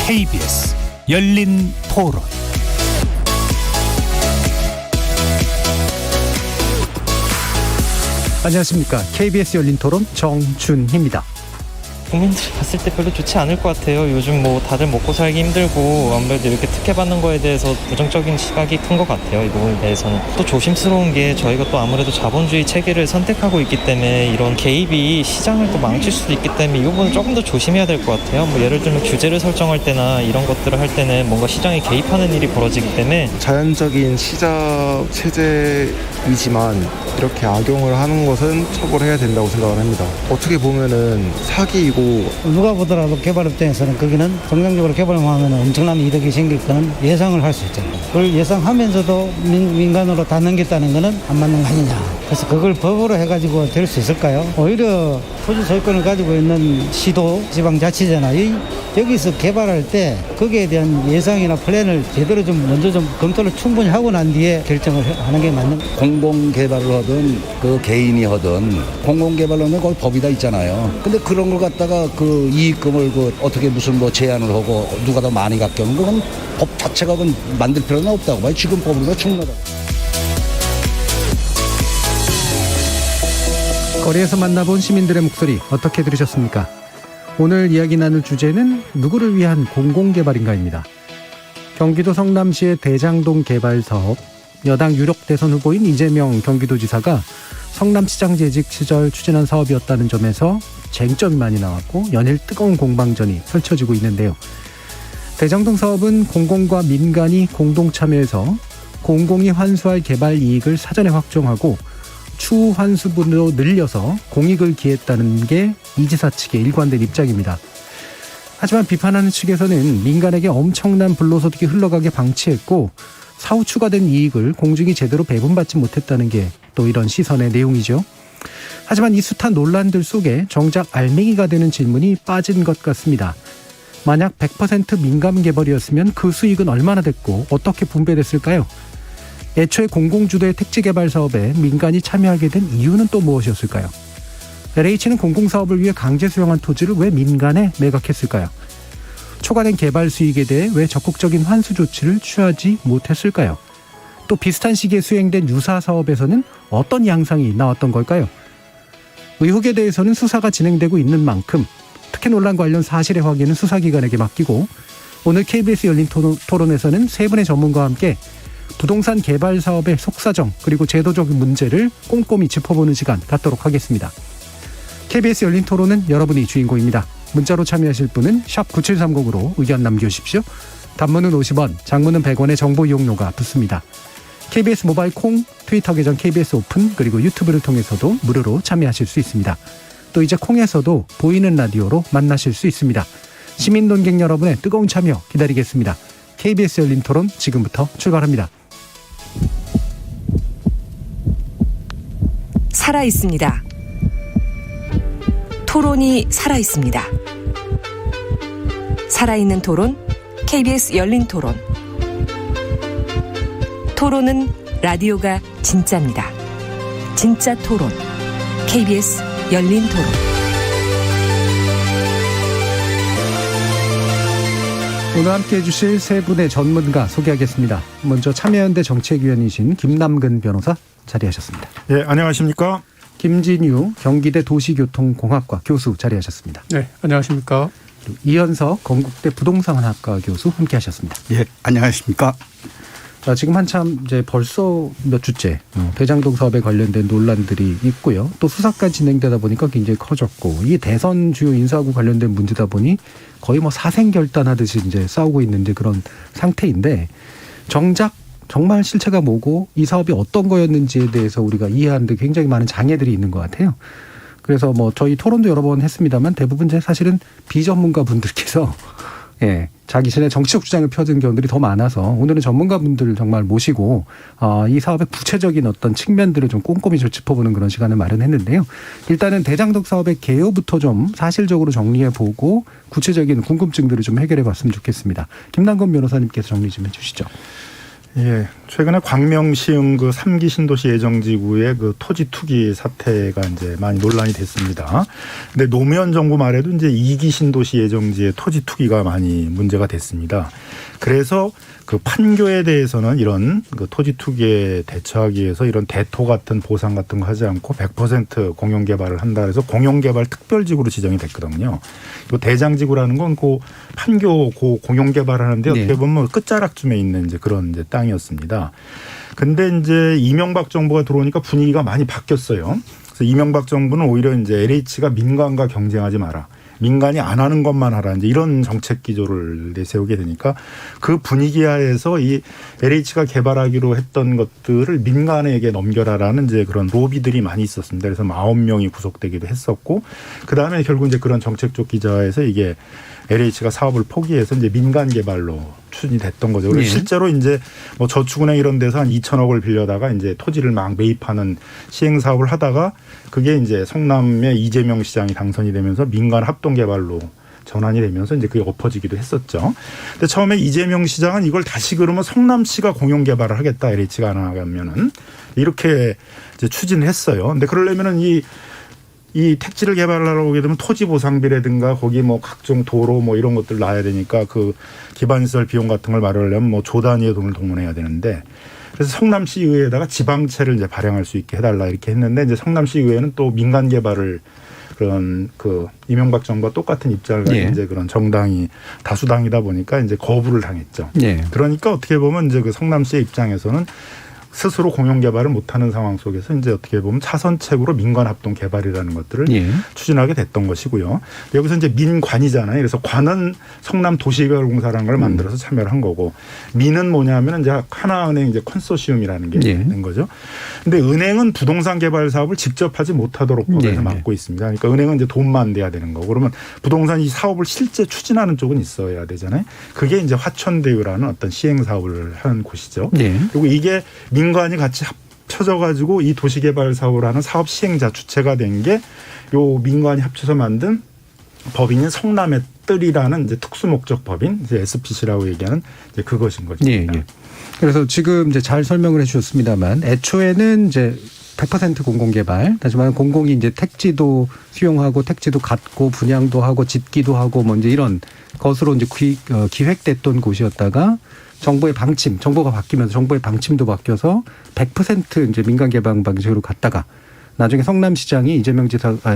KBS 열린 토론. 안녕하십니까. KBS 열린 토론 정준희입니다. 국민들이 봤을 때 별로 좋지 않을 것 같아요. 요즘 뭐 다들 먹고 살기 힘들고 아무래도 이렇게 특혜받는 거에 대해서 부정적인 시각이 큰 것 같아요. 이 부분에 대해서는 또 조심스러운 게 저희가 또 아무래도 자본주의 체계를 선택하고 있기 때문에 이런 개입이 시장을 또 망칠 수도 있기 때문에 이 부분은 조금 더 조심해야 될 것 같아요. 뭐 예를 들면 규제를 설정할 때나 이런 것들을 할 때는 뭔가 시장에 개입하는 일이 벌어지기 때문에 자연적인 시장 체제이지만 이렇게 악용을 하는 것은 처벌해야 된다고 생각을 합니다. 어떻게 보면은 사기이고 누가 보더라도 개발 입장에서는 거기는 정상적으로 개발하면 엄청난 이득이 생길 거는 예상을 할 수 있잖아요. 그걸 예상하면서도 민간으로 다 넘겼다는 거는 안 맞는 거 아니냐. 그래서 그걸 법으로 해가지고 될 수 있을까요? 오히려 토지 소유권을 가지고 있는 시도, 지방자치제나 여기서 개발할 때 거기에 대한 예상이나 플랜을 제대로 좀 먼저 좀 검토를 충분히 하고 난 뒤에 결정을 하는 게 맞는 거예요. 공공개발을 하든 그 개인이 하든 공공개발로는 거기 법이 다 있잖아요. 근데 그런 걸 갖다가 그 이익금을 어떻게 무슨 뭐 제한을 하고 누가 더 많이 갖게 하는 그건 법 자체가 그건 만들 필요는 없다고 봐요. 지금 법으로 충분하다고. 거리에서 만나본 시민들의 목소리 어떻게 들으셨습니까? 오늘 이야기 나눌 주제는 누구를 위한 공공개발인가입니다. 경기도 성남시의 대장동 개발 사업, 여당 유력 대선 후보인 이재명 경기도지사가 성남시장 재직 시절 추진한 사업이었다는 점에서 쟁점이 많이 나왔고 연일 뜨거운 공방전이 펼쳐지고 있는데요. 대장동 사업은 공공과 민간이 공동 참여해서 공공이 환수할 개발 이익을 사전에 확정하고 추후 환수분으로 늘려서 공익을 기했다는 게 이 지사 측의 일관된 입장입니다. 하지만 비판하는 측에서는 민간에게 엄청난 불로소득이 흘러가게 방치했고 사후 추가된 이익을 공중이 제대로 배분받지 못했다는 게 또 이런 시선의 내용이죠. 하지만 이 숱한 논란들 속에 정작 알맹이가 되는 질문이 빠진 것 같습니다. 만약 100% 민간 개발이었으면 그 수익은 얼마나 됐고 어떻게 분배됐을까요? 애초에 공공주도의 택지개발 사업에 민간이 참여하게 된 이유는 또 무엇이었을까요? LH는 공공사업을 위해 강제 수용한 토지를 왜 민간에 매각했을까요? 초과된 개발 수익에 대해 왜 적극적인 환수 조치를 취하지 못했을까요? 또 비슷한 시기에 수행된 유사 사업에서는 어떤 양상이 나왔던 걸까요? 의혹에 대해서는 수사가 진행되고 있는 만큼 특혜 논란 관련 사실의 확인은 수사기관에게 맡기고 오늘 KBS 열린 토론에서는 세 분의 전문가와 함께 부동산 개발 사업의 속사정 그리고 제도적인 문제를 꼼꼼히 짚어보는 시간 갖도록 하겠습니다. KBS 열린 토론은 여러분이 주인공입니다. 문자로 참여하실 분은 샵 9730으로 의견 남겨주십시오. 단문은 50원, 장문은 100원의 정보 이용료가 붙습니다. KBS 모바일 콩, 트위터 계정 KBS 오픈 그리고 유튜브를 통해서도 무료로 참여하실 수 있습니다. 또 이제 콩에서도 보이는 라디오로 만나실 수 있습니다. 시민 논객 여러분의 뜨거운 참여 기다리겠습니다. KBS 열린 토론 지금부터 출발합니다. 살아있습니다. 토론이 살아있습니다. 살아있는 토론, KBS 열린 토론. 토론은 라디오가 진짜입니다. 진짜 토론, KBS 열린 토론. 오늘 함께해 주실 세 분의 전문가 소개하겠습니다. 먼저 참여연대 정책위원이신 김남근 변호사 자리하셨습니다. 네, 안녕하십니까. 김진유 경기대 도시교통공학과 교수 자리하셨습니다. 네, 안녕하십니까. 그리고 이현석 건국대 부동산학과 교수 함께하셨습니다. 예, 안녕하십니까. 자, 지금 한참 이제 벌써 몇 주째 대장동 사업에 관련된 논란들이 있고요. 또 수사까지 진행되다 보니까 굉장히 커졌고 이게 대선 주요 인사하고 관련된 문제다 보니 거의 뭐 사생결단하듯이 이제 싸우고 있는 그런 상태인데 정작 정말 실체가 뭐고 이 사업이 어떤 거였는지에 대해서 우리가 이해하는 데 굉장히 많은 장애들이 있는 것 같아요. 그래서 뭐 저희 토론도 여러 번 했습니다만 대부분 사실은 비전문가 분들께서 자기신의 정치적 주장을 펴는 경우들이 더 많아서 오늘은 전문가분들을 정말 모시고 이 사업의 구체적인 어떤 측면들을 좀 꼼꼼히 짚어보는 그런 시간을 마련했는데요. 일단은 대장동 사업의 개요부터 좀 사실적으로 정리해보고 구체적인 궁금증들을 좀 해결해봤으면 좋겠습니다. 김남근 변호사님께서 정리 좀 해주시죠. 예, 최근에 광명시흥 그 3기 신도시 예정지구의 그 토지 투기 사태가 이제 많이 논란이 됐습니다. 근데 노무현 정부 말에도 이제 2기 신도시 예정지의 토지 투기가 많이 문제가 됐습니다. 그래서 그 판교에 대해서는 이런 그 토지 투기에 대처하기 위해서 이런 대토 같은 보상 같은 거 하지 않고 100% 공영 개발을 한다 그래서 공영 개발 특별지구로 지정이 됐거든요. 이 대장지구라는 건 그 판교 고 공영 개발하는데 어떻게 보면 끝자락쯤에 있는 이제 그런 이제 땅이었습니다. 근데 이제 이명박 정부가 들어오니까 분위기가 많이 바뀌었어요. 그래서 이명박 정부는 오히려 이제 LH가 민간과 경쟁하지 마라. 민간이 안 하는 것만 하라. 이제 이런 정책 기조를 내세우게 되니까 그 분위기 하에서 이 LH가 개발하기로 했던 것들을 민간에게 넘겨라라는 이제 그런 로비들이 많이 있었습니다. 그래서 9명이 구속되기도 했었고 그 다음에 결국 이제 그런 정책적 기조하에서 이게 LH가 사업을 포기해서 이제 민간 개발로 추진이 됐던 거죠. 그래서 실제로 이제 뭐 저축은행 이런 데서 한 2천억을 빌려다가 이제 토지를 막 매입하는 시행 사업을 하다가 그게 이제 성남의 이재명 시장이 당선이 되면서 민간 합동 개발로 전환이 되면서 이제 그게 엎어지기도 했었죠. 근데 처음에 이재명 시장은 이걸 다시 그러면 성남시가 공영 개발을 하겠다. LH가 안 하면은 이렇게 이제 추진을 했어요. 근데 그러려면은 이 택지를 개발하려고 하게 되면 토지 보상비라든가 거기 뭐 각종 도로 뭐 이런 것들 놔야 되니까 그 기반시설 비용 같은 걸 마련하려면 뭐 조 단위의 돈을 동원해야 되는데 그래서 성남시 의회에다가 지방채를 이제 발행할 수 있게 해달라 이렇게 했는데 이제 성남시 의회는 또 민간 개발을 그런 그 이명박 정부와 똑같은 입장을 가진 이제 그런 정당이 다수당이다 보니까 이제 거부를 당했죠. 그러니까 어떻게 보면 이제 그 성남시의 입장에서는 스스로 공영 개발을 못하는 상황 속에서 이제 어떻게 보면 차선책으로 민간 합동 개발이라는 것들을 추진하게 됐던 것이고요. 여기서 이제 민관이잖아요. 그래서 관은 성남 도시개발공사라는 걸 만들어서 참여를 한 거고 민은 뭐냐면 이제 하나은행 이제 컨소시움이라는 게 된 거죠. 근데 은행은 부동산 개발 사업을 직접 하지 못하도록 법에서 막고 있습니다. 그러니까 은행은 이제 돈만 내야 되는 거고 그러면 부동산 이 사업을 실제 추진하는 쪽은 있어야 되잖아요. 그게 이제 화천대유라는 어떤 시행 사업을 하는 곳이죠. 그리고 이게 민관이 같이 합쳐져 가지고 이 도시개발 사업을 하는 사업 시행자 주체가 된 게 요 민관이 합쳐서 만든 법인인 성남의 뜰이라는 이제 특수목적 법인 이제 SPC라고 얘기하는 이제 그것인 거죠. 그래서 지금 이제 잘 설명을 해주셨습니다만 애초에는 이제 100% 공공개발, 다시 말하면 공공이 이제 택지도 수용하고 택지도 갖고 분양도 하고 짓기도 하고 뭐 이제 이런 것으로 이제 기획됐던 곳이었다가 정부의 방침, 정부가 바뀌면서 정부의 방침도 바뀌어서 100% 이제 민간 개발 방식으로 갔다가 나중에 성남시장이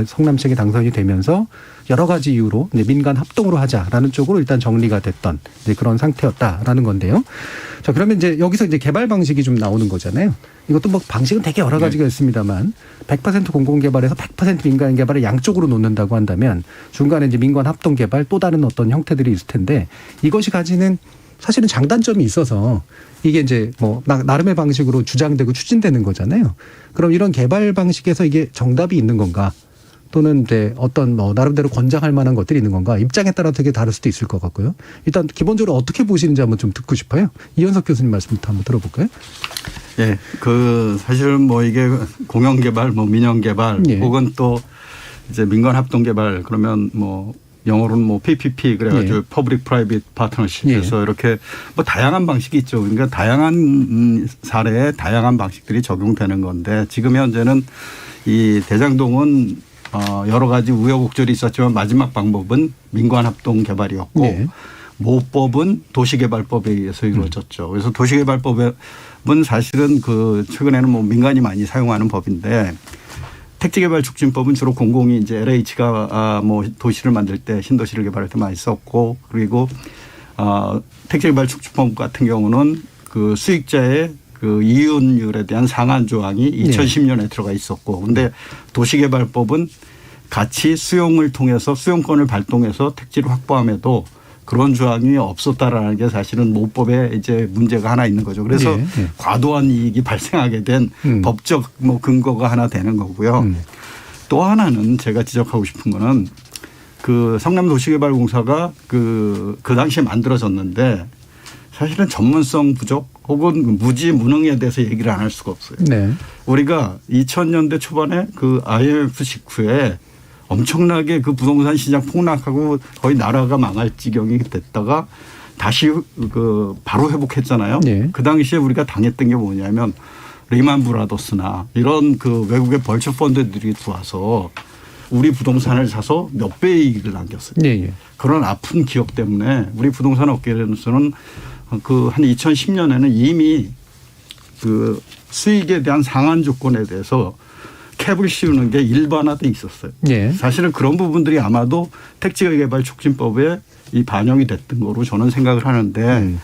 성남시장이 당선이 되면서 여러 가지 이유로 이제 민간 합동으로 하자라는 쪽으로 일단 정리가 됐던 이제 그런 상태였다라는 건데요. 자, 그러면 이제 여기서 이제 개발 방식이 좀 나오는 거잖아요. 이것도 뭐 방식은 되게 여러 가지가 있습니다만 100% 공공개발에서 100% 민간 개발을 양쪽으로 놓는다고 한다면 중간에 이제 민간 합동 개발 또 다른 어떤 형태들이 있을 텐데 이것이 가지는 사실은 장단점이 있어서 이게 이제 뭐 나름의 방식으로 주장되고 추진되는 거잖아요. 그럼 이런 개발 방식에서 이게 정답이 있는 건가? 또는 이제 어떤 뭐 나름대로 권장할 만한 것들이 있는 건가? 입장에 따라 되게 다를 수도 있을 것 같고요. 일단 기본적으로 어떻게 보시는지 한번 좀 듣고 싶어요. 이현석 교수님 말씀부터 한번 들어볼까요? 예, 사실 뭐 이게 공영 개발, 뭐 민영 개발, 혹은 또 이제 민간 합동 개발 그러면 뭐 영어로는 뭐 PPP 그래가지고 퍼블릭 프라이빗 파트너십에서 이렇게 뭐 다양한 방식이 있죠. 그러니까 다양한 사례에 다양한 방식들이 적용되는 건데 지금 현재는 이 대장동은 여러 가지 우여곡절이 있었지만 마지막 방법은 민간 합동 개발이었고 모법은 도시개발법에 의해서 이루어졌죠. 그래서 도시개발법은 사실은 최근에는 뭐 민간이 많이 사용하는 법인데 택지개발촉진법은 주로 공공이 이제 LH가 뭐 도시를 만들 때 신도시를 개발할 때 많이 썼고 그리고 택지개발촉진법 같은 경우는 그 수익자의 그 이윤율에 대한 상한 조항이 2010년에 들어가 있었고 근데 도시개발법은 같이 수용을 통해서 수용권을 발동해서 택지를 확보함에도 그런 조항이 없었다라는 게 사실은 모법에 이제 문제가 하나 있는 거죠. 그래서 과도한 이익이 발생하게 된 법적 뭐 근거가 하나 되는 거고요. 또 하나는 제가 지적하고 싶은 거는 그 성남도시개발공사가 그 당시에 만들어졌는데 사실은 전문성 부족 혹은 무지무능에 대해서 얘기를 안 할 수가 없어요. 우리가 2000년대 초반에 그 IMF 직후에 엄청나게 그 부동산 시장 폭락하고 거의 나라가 망할 지경이 됐다가 다시 그 바로 회복했잖아요. 네. 그 당시에 우리가 당했던 게 뭐냐면 리만 브라더스나 이런 그 외국의 벌처 펀드들이 들어와서 우리 부동산을 사서 몇 배의 이익을 남겼어요. 예. 그런 아픈 기억 때문에 우리 부동산 업계에서는 그 한 2010년에는 이미 그 수익에 대한 상한 조건에 대해서 캡을 씌우는 게 일반화돼 있었어요. 예. 사실은 그런 부분들이 아마도 택지개발 촉진법에 이 반영이 됐던 거로 저는 생각을 하는데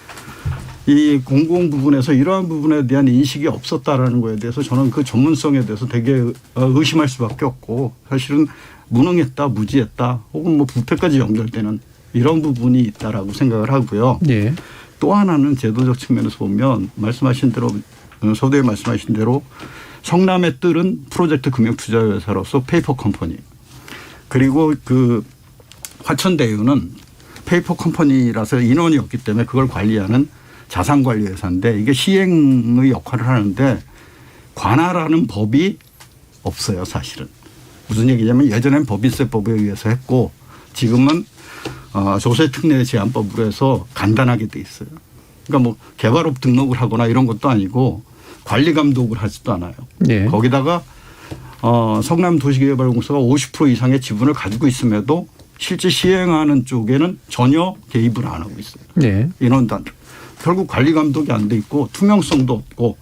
이 공공 부분에서 이러한 부분에 대한 인식이 없었다라는 거에 대해서 저는 그 전문성에 대해서 되게 의심할 수밖에 없고 사실은 무능했다, 무지했다 혹은 뭐 부패까지 연결되는 이런 부분이 있다라고 생각을 하고요. 예. 또 하나는 제도적 측면에서 보면 말씀하신 대로 서두에 말씀하신 대로 성남의 뜰은 프로젝트 금융투자회사로서 페이퍼 컴퍼니 그리고 그 화천대유는 페이퍼 컴퍼니라서 인원이 없기 때문에 그걸 관리하는 자산관리회사인데 이게 시행의 역할을 하는데 관할하는 법이 없어요 사실은. 무슨 얘기냐면 예전엔 법인세법에 의해서 했고 지금은 조세특례 제한법으로 해서 간단하게 돼 있어요. 그러니까 뭐 개발업 등록을 하거나 이런 것도 아니고 관리 감독을 하지도 않아요. 예. 거기다가 성남도시개발공사가 50% 이상의 지분을 가지고 있음에도 실제 시행하는 쪽에는 전혀 개입을 안 하고 있어요. 네. 인원단 결국 관리 감독이 안 돼 있고 투명성도 없고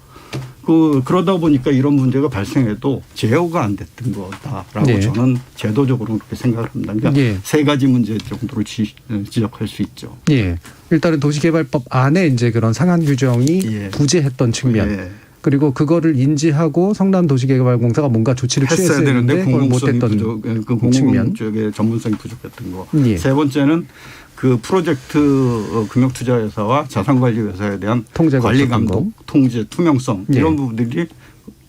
그러다 보니까 이런 문제가 발생해도 제어가 안 됐던 거다라고 네. 저는 제도적으로 그렇게 생각을 합니다. 그러니까 예. 세 가지 문제 정도로 지적할 수 있죠. 예. 일단은 도시개발법 안에 이제 그런 상한 규정이 예. 부재했던 측면. 예. 그리고 그거를 인지하고 성남도시개발공사가 뭔가 조치를 했어야 취했어야 되는데 되는데 그걸 공공성이 못했던 그 공공 측면. 쪽에 전문성이 부족했던 거. 예. 세 번째는 그 프로젝트 금융투자회사와 자산관리회사에 대한 통제가 관리 없었던 감독, 통제, 투명성 예. 이런 부분들이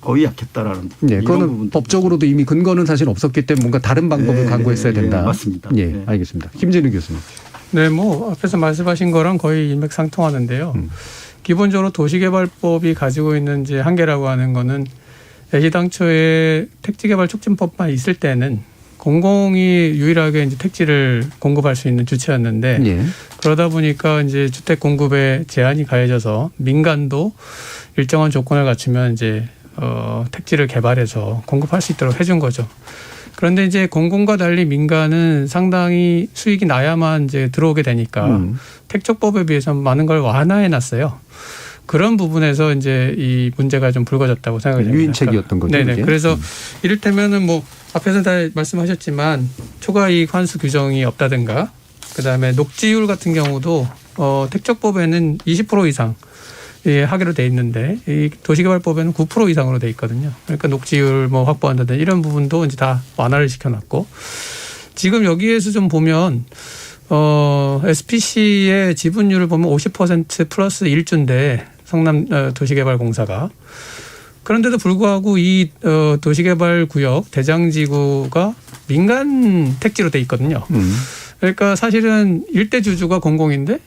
거의 약했다라는 부분. 네, 이런 그거는 부분들. 법적으로도 이미 근거는 사실 없었기 때문에 뭔가 다른 방법을 예, 강구했어야 예, 된다. 예, 맞습니다. 예, 예. 알겠습니다. 김진우 교수님. 네, 뭐 앞에서 말씀하신 거랑 거의 일맥상통하는데요. 기본적으로 도시개발법이 가지고 있는 이제 한계라고 하는 거는 애시당초에 택지개발 촉진법만 있을 때는 공공이 유일하게 이제 택지를 공급할 수 있는 주체였는데 예. 그러다 보니까 이제 주택 공급에 제한이 가해져서 민간도 일정한 조건을 갖추면 이제 택지를 개발해서 공급할 수 있도록 해준 거죠. 그런데 이제 공공과 달리 민간은 상당히 수익이 나야만 이제 들어오게 되니까 택조법에 비해서 많은 걸 완화해 놨어요. 그런 부분에서 이제 이 문제가 좀 불거졌다고 생각이 됩니다. 유인책이었던 거죠. 네네. 이게? 그래서 이를테면은 뭐 앞에서 다 말씀하셨지만 초과이익 환수 규정이 없다든가 그다음에 녹지율 같은 경우도 택조법에는 20% 이상 하기로 돼 있는데 이 도시개발법에는 9% 이상으로 돼 있거든요. 그러니까 녹지율 뭐 확보한다든지 이런 부분도 이제 다 완화를 시켜놨고 지금 여기에서 좀 보면 SPC의 지분율을 보면 50% 플러스 1주인데 성남 도시개발공사가 그런데도 불구하고 이 도시개발구역 대장지구가 민간 택지로 돼 있거든요. 그러니까 사실은 일대 주주가 공공인데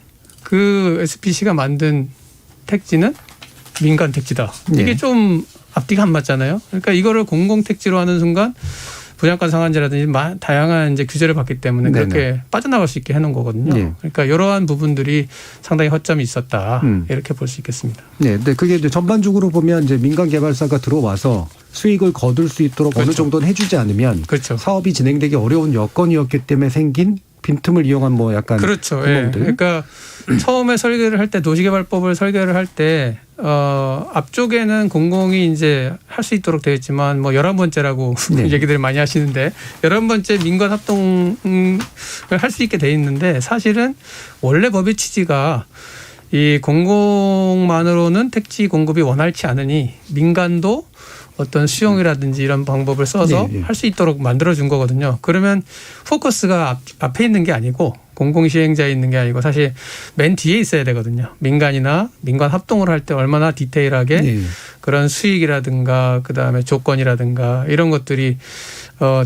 그 SPC가 만든 택지는 민간 택지다. 이게 네. 좀 앞뒤가 안 맞잖아요. 그러니까 이거를 공공 택지로 하는 순간 분양가 상한제라든지 다양한 이제 규제를 받기 때문에 네네. 그렇게 빠져나갈 수 있게 해놓은 거거든요. 네. 그러니까 이러한 부분들이 상당히 허점이 있었다 이렇게 볼 수 있겠습니다. 네, 근데 그게 이제 전반적으로 보면 이제 민간 개발사가 들어와서 수익을 거둘 수 있도록 그렇죠. 어느 정도는 해주지 않으면 그렇죠. 사업이 진행되기 어려운 여건이었기 때문에 생긴 빈틈을 이용한 뭐 약간 그렇죠. 예. 구멍들. 그러니까 처음에 설계를 할 때 도시개발법을 설계를 할 때 앞쪽에는 공공이 이제 할 수 있도록 되어 있지만 뭐 11번째라고 네. 얘기들 많이 하시는데 11번째 민간 합동을 할 수 있게 돼 있는데 사실은 원래 법의 취지가 이 공공만으로는 택지 공급이 원활치 않으니 민간도 어떤 수용이라든지 이런 방법을 써서 네, 네. 할 수 있도록 만들어준 거거든요. 그러면 포커스가 앞에 있는 게 아니고 공공시행자에 있는 게 아니고 사실 맨 뒤에 있어야 되거든요. 민간이나 민간 합동을 할 때 얼마나 디테일하게 네. 그런 수익이라든가 그다음에 조건이라든가 이런 것들이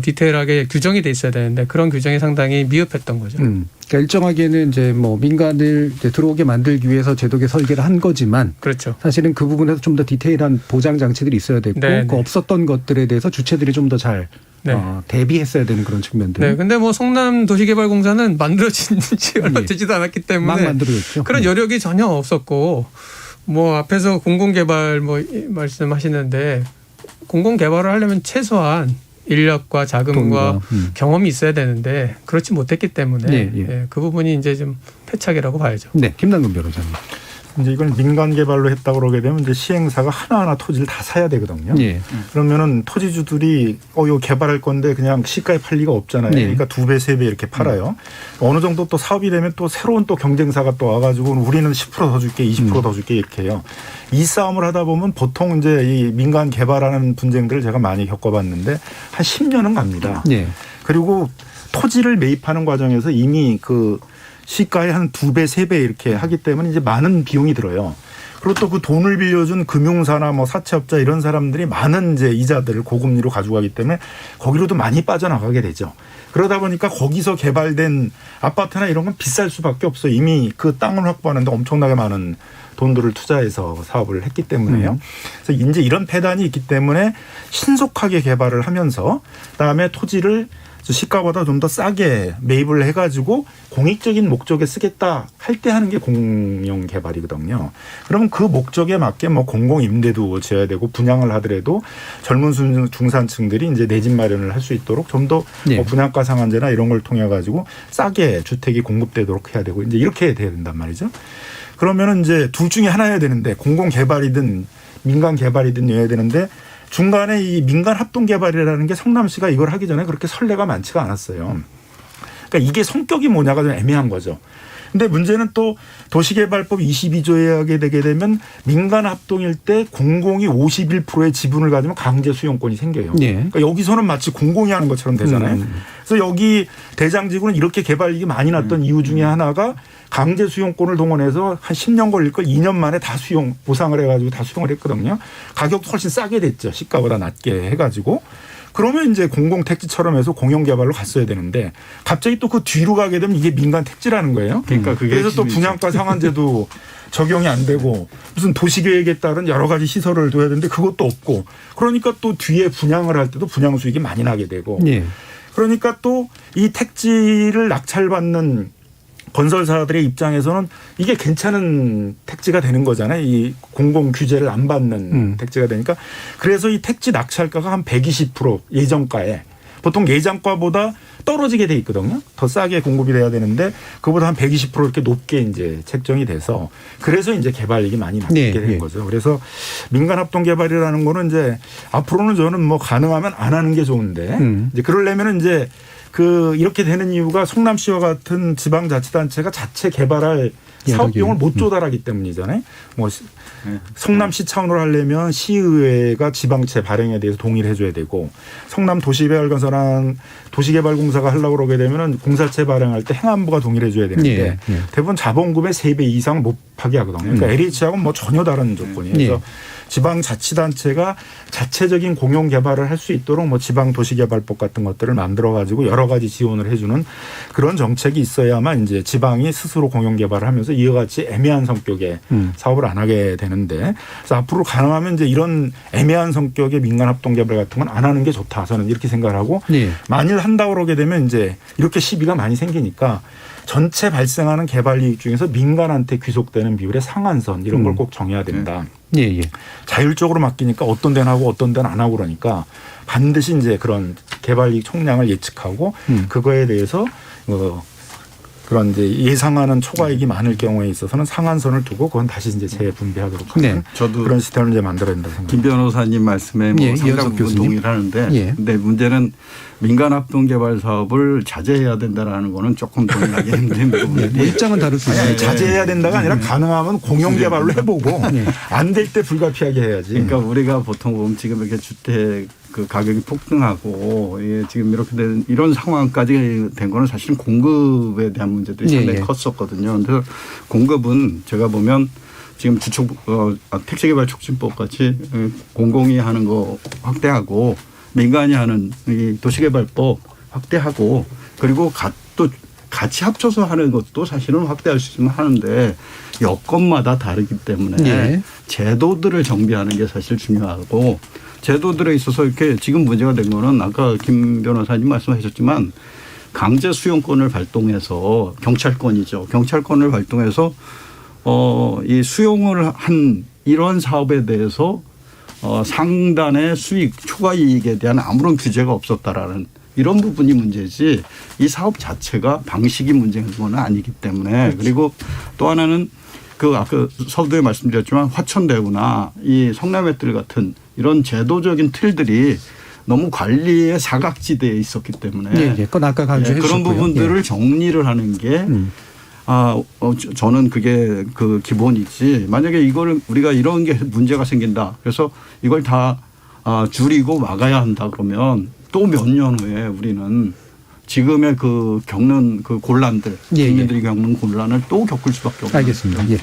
디테일하게 규정이 돼 있어야 되는데 그런 규정이 상당히 미흡했던 거죠. 그러니까 일정하게는 이제 뭐 민간을 이제 들어오게 만들기 위해서 제도계 설계를 한 거지만 그렇죠. 사실은 그 부분에서 좀 더 디테일한 보장 장치들이 있어야 됐고 네, 그 네. 없었던 것들에 대해서 주체들이 좀 더 잘 네. 대비했어야 되는 그런 측면들. 네, 근데 뭐 성남 도시개발공사는 만들어진 지 얼마 되지도 않았기 때문에 막 만들어졌죠. 그런 여력이 전혀 없었고, 뭐 앞에서 공공개발 뭐 말씀하시는데, 공공개발을 하려면 최소한 인력과 자금과 경험이 있어야 되는데 그렇지 못했기 때문에 예, 그 부분이 이제 좀 패착이라고 봐야죠. 네, 김남근 변호사님. 이제 이걸 민간 개발로 했다고 그러게 되면 이제 시행사가 하나하나 토지를 다 사야 되거든요. 예. 그러면은 토지주들이 이거 개발할 건데 그냥 시가에 팔 리가 없잖아요. 예. 그러니까 2배, 3배 이렇게 팔아요. 어느 정도 또 사업이 되면 또 새로운 또 경쟁사가 또 와가지고 우리는 10% 더 줄게, 20% 더 줄게 이렇게 해요. 이 싸움을 하다 보면 보통 이제 이 민간 개발하는 분쟁들을 제가 많이 겪어봤는데 한 10년은 갑니다. 예. 그리고 토지를 매입하는 과정에서 이미 그 시가의 한 2배, 3배 이렇게 하기 때문에 이제 많은 비용이 들어요. 그리고 또 그 돈을 빌려준 금융사나 뭐 사채업자 이런 사람들이 많은 이제 이자들을 고금리로 가져가기 때문에 거기로도 많이 빠져나가게 되죠. 그러다 보니까 거기서 개발된 아파트나 이런 건 비쌀 수밖에 없어요. 이미 그 땅을 확보하는데 엄청나게 많은 돈들을 투자해서 사업을 했기 때문에요. 그래서 이제 이런 폐단이 있기 때문에 신속하게 개발을 하면서 그다음에 토지를 시가보다 좀 더 싸게 매입을 해가지고 공익적인 목적에 쓰겠다 할 때 하는 게 공영 개발이거든요. 그러면 그 목적에 맞게 뭐 공공 임대도 지어야 되고 분양을 하더라도 젊은 중산층들이 이제 내 집 마련을 할 수 있도록 좀 더 뭐 분양가 상한제나 이런 걸 통해 가지고 싸게 주택이 공급되도록 해야 되고 이제 이렇게 돼야 된단 말이죠. 그러면은 이제 둘 중에 하나여야 되는데 공공 개발이든 민간 개발이든 여야 되는데. 중간에 이 민간 합동 개발이라는 게 성남시가 이걸 하기 전에 그렇게 선례가 많지가 않았어요. 그러니까 이게 성격이 뭐냐가 좀 애매한 거죠. 근데 문제는 또 도시개발법 22조에 하게 되게 되면 민간 합동일 때 공공이 51%의 지분을 가지면 강제 수용권이 생겨요. 그러니까 여기서는 마치 공공이 하는 것처럼 되잖아요. 그래서 여기 대장지구는 이렇게 개발이익이 많이 났던 이유 중에 하나가 강제 수용권을 동원해서 한 10년 걸릴 걸 2년 만에 다 수용, 보상을 해가지고 다 수용을 했거든요. 가격도 훨씬 싸게 됐죠. 시가보다 낮게 해가지고. 그러면 이제 공공택지처럼 해서 공영개발로 갔어야 되는데 갑자기 또 그 뒤로 가게 되면 이게 민간 택지라는 거예요. 그러니까 그게 그래서 또 분양가 상한제도 적용이 안 되고 무슨 도시계획에 따른 여러 가지 시설을 둬야 되는데 그것도 없고 그러니까 또 뒤에 분양을 할 때도 분양 수익이 많이 나게 되고 그러니까 또 이 택지를 낙찰받는 건설사들의 입장에서는 이게 괜찮은 택지가 되는 거잖아요. 이 공공 규제를 안 받는 택지가 되니까. 그래서 이 택지 낙찰가가 한 120% 예정가에 보통 예정가보다 떨어지게 돼 있거든요. 더 싸게 공급이 돼야 되는데 그보다 한 120% 이렇게 높게 이제 책정이 돼서 그래서 이제 개발이익이 많이 나게 된 거죠. 그래서 민간 합동 개발이라는 거는 이제 앞으로는 저는 뭐 가능하면 안 하는 게 좋은데 이제 그러려면은 이제 그 이렇게 되는 이유가 성남시와 같은 지방자치단체가 자체 개발할 사업 비용을 못 조달하기 때문이잖아요. 뭐 성남시 차원으로 하려면 시의회가 지방채 발행에 대해서 동의를 해줘야 되고 성남 도시개발공사가 하려고 그러게 되면 공사채 발행할 때 행안부가 동의를 해줘야 되는데 대부분 자본금의 3배 이상 못 하게 하거든요. 그러니까 LH하고는 뭐 전혀 다른 조건이에요. 그래서 지방자치단체가 자체적인 공용 개발을 할 수 있도록 뭐 지방도시개발법 같은 것들을 만들어 가지고 여러 가지 지원을 해주는 그런 정책이 있어야만 이제 지방이 스스로 공용 개발을 하면서 이와 같이 애매한 성격의 사업을 안 하게 되는데 그래서 앞으로 가능하면 이제 이런 애매한 성격의 민간 합동 개발 같은 건 안 하는 게 좋다. 저는 이렇게 생각을 하고 만일 한다고 그러게 되면 이제 이렇게 시비가 많이 생기니까 전체 발생하는 개발 이익 중에서 민간한테 귀속되는 비율의 상한선 이런 걸 꼭 정해야 된다. 자율적으로 맡기니까 어떤 데는 하고 어떤 데는 안 하고 그러니까 반드시 이제 그런 개발 이익 총량을 예측하고 그거에 대해서 그런 이제 예상하는 초과이익이 많을 경우에 있어서는 상한선을 두고 그건 다시 이제 재분배하도록 하는 저도 그런 시스템을 이제 만들어야 된다 생각합니다. 김 변호사님 말씀에 뭐 상당 부분 동의를 하는데 근데 문제는 민간 합동 개발 사업을 자제해야 된다라는 거는 조금 동의하기 힘든 부분인데 입장은 다를 수 있어요. 자제해야 된다가 아니라 가능하면 공영 개발로 해보고 안 될 때 불가피하게 해야지. 그러니까 우리가 보통 보면 지금 이렇게 주택 그 가격이 폭등하고 지금 이렇게 된 이런 상황까지 된 거는 사실은 공급에 대한 문제들이 상당히 컸었거든요. 그래서 공급은 제가 보면 지금 택지개발촉진법 같이 공공이 하는 거 확대하고 민간이 하는 이 도시개발법 확대하고 그리고 또 같이 합쳐서 하는 것도 사실은 확대할 수 있으면 하는데 여건마다 다르기 때문에 제도들을 정비하는 게 사실 중요하고 제도들에 있어서 이렇게 지금 문제가 된 거는 아까 김 변호사님 말씀하셨지만 강제 수용권을 발동해서 경찰권이죠. 경찰권을 발동해서 이 수용을 한 이러한 사업에 대해서 상단의 수익, 추가 이익에 대한 아무런 규제가 없었다라는 이런 부분이 문제지 이 사업 자체가 방식이 문제인 건 아니기 때문에 그리고 또 하나는 그 아까 서두에 말씀드렸지만 화천대유나 이 성남의뜰 같은 이런 제도적인 틀들이 너무 관리의 사각지대에 있었기 때문에 예, 예. 그건 아까 강조해 그런 주셨고요. 부분들을 예. 정리를 하는 게 저는 그게 그 기본이지 만약에 이걸 우리가 이런 게 문제가 생긴다 그래서 이걸 다 줄이고 막아야 한다 그러면 또 몇 년 후에 우리는 지금의 그 겪는 그 곤란들 국민들이 겪는 곤란을 또 겪을 수밖에 없는. 알겠습니다. 예.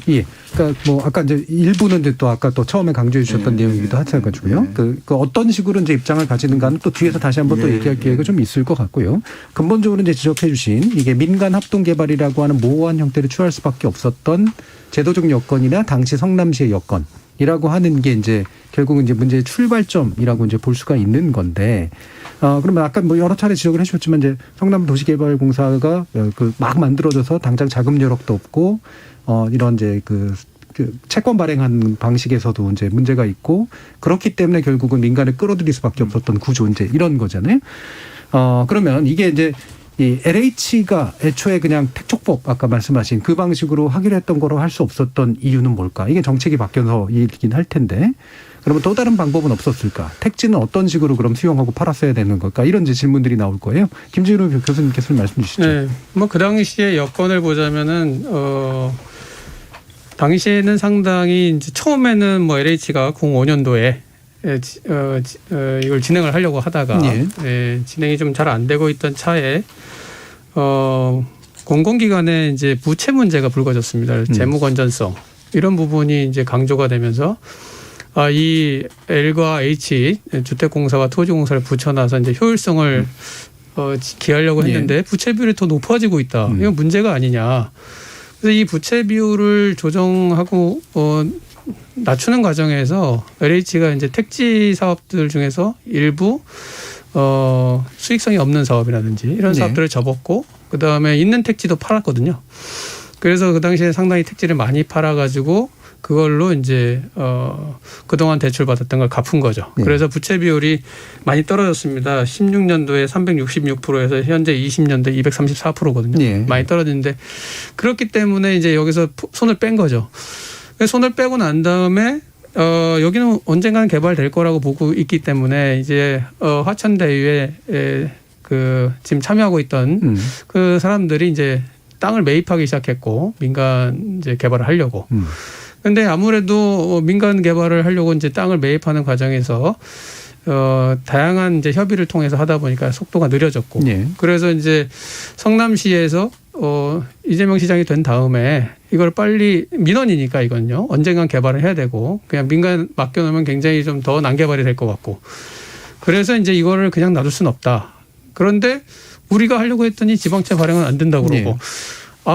예. 그러니까 뭐 아까 이제 일부는 또 아까 또 처음에 강조해 주셨던 내용이기도 하셔가지고요. 그 어떤 식으로 이제 입장을 가지는가는 또 뒤에서 다시 한번 또 얘기할 기회가 좀 있을 것 같고요. 근본적으로 이제 지적해 주신 이게 민간 합동 개발이라고 하는 모호한 형태를 취할 수밖에 없었던 제도적 여건이나 당시 성남시의 여건이라고 하는 게 이제 결국은 이제 문제의 출발점이라고 이제 볼 수가 있는 건데. 그러면 아까 뭐 여러 차례 지적을 해주셨지만 이제 성남도시개발공사가 그 막 만들어져서 당장 자금 여력도 없고 이런 이제 그 채권 발행하는 방식에서도 이제 문제가 있고 그렇기 때문에 결국은 민간을 끌어들일 수밖에 없었던 구조 이제 이런 거잖아요. 그러면 이게 이제 이 LH가 애초에 그냥 택촉법 아까 말씀하신 그 방식으로 하기로 했던 거로 할 수 없었던 이유는 뭘까? 이게 정책이 바뀌어서이긴 할 텐데. 그러면 또 다른 방법은 없었을까? 택지는 어떤 식으로 그럼 수용하고 팔았어야 되는 걸까? 이런 이제 질문들이 나올 거예요. 김진우 교수님께서 말씀 주시죠. 네. 뭐 그 당시의 여건을 보자면은 당시에는 상당히 이제 처음에는 뭐 LH가 05년도에 이걸 진행을 하려고 하다가 진행이 좀 잘 안 되고 있던 차에 공공기관의 이제 부채 문제가 불거졌습니다. 재무 건전성 이런 부분이 이제 강조가 되면서 이 L과 H 주택공사와 토지공사를 붙여놔서 이제 효율성을 기하려고 했는데 부채 비율이 더 높아지고 있다. 이건 문제가 아니냐. 그래서 이 부채 비율을 조정하고 낮추는 과정에서 LH가 이제 택지 사업들 중에서 일부 수익성이 없는 사업이라든지 이런 사업들을 접었고 그 다음에 있는 택지도 팔았거든요. 그래서 그 당시에 상당히 택지를 많이 팔아가지고 그걸로 이제 그동안 대출받았던 걸 갚은 거죠. 그래서 부채 비율이 많이 떨어졌습니다. 16년도에 366%에서 현재 20년도에 234%거든요. 많이 떨어지는데 그렇기 때문에 이제 여기서 손을 뺀 거죠. 손을 빼고 난 다음에 여기는 언젠가는 개발될 거라고 보고 있기 때문에 이제 화천대유에 그 지금 참여하고 있던 그 사람들이 이제 땅을 매입하기 시작했고 민간 이제 개발을 하려고. 근데 아무래도 민간 개발을 하려고 이제 땅을 매입하는 과정에서 다양한 이제 협의를 통해서 하다 보니까 속도가 느려졌고. 그래서 이제 성남시에서 이재명 시장이 된 다음에 이걸 빨리 민원이니까 이건요. 언젠간 개발을 해야 되고 그냥 민간 맡겨놓으면 굉장히 좀 더 난개발이 될 것 같고. 그래서 이제 이거를 그냥 놔둘 수는 없다. 그런데 우리가 하려고 했더니 지방채 발행은 안 된다고 그러고.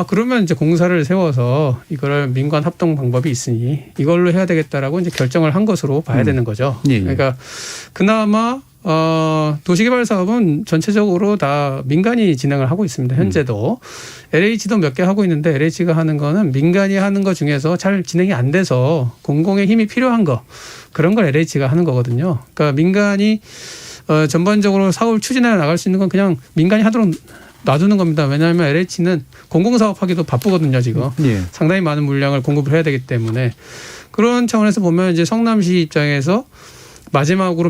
그러면 이제 공사를 세워서 이거를 민관 합동 방법이 있으니 이걸로 해야 되겠다라고 이제 결정을 한 것으로 봐야 되는 거죠. 그러니까 그나마 도시개발 사업은 전체적으로 다 민간이 진행을 하고 있습니다. 현재도 LH도 몇 개 하고 있는데 LH가 하는 거는 민간이 하는 것 중에서 잘 진행이 안 돼서 공공의 힘이 필요한 거 그런 걸 LH가 하는 거거든요. 그러니까 민간이 전반적으로 사업을 추진해 나갈 수 있는 건 그냥 민간이 하도록 놔두는 겁니다. 왜냐하면 LH는 공공사업하기도 바쁘거든요. 지금 상당히 많은 물량을 공급을 해야 되기 때문에 그런 차원에서 보면 이제 성남시 입장에서 마지막으로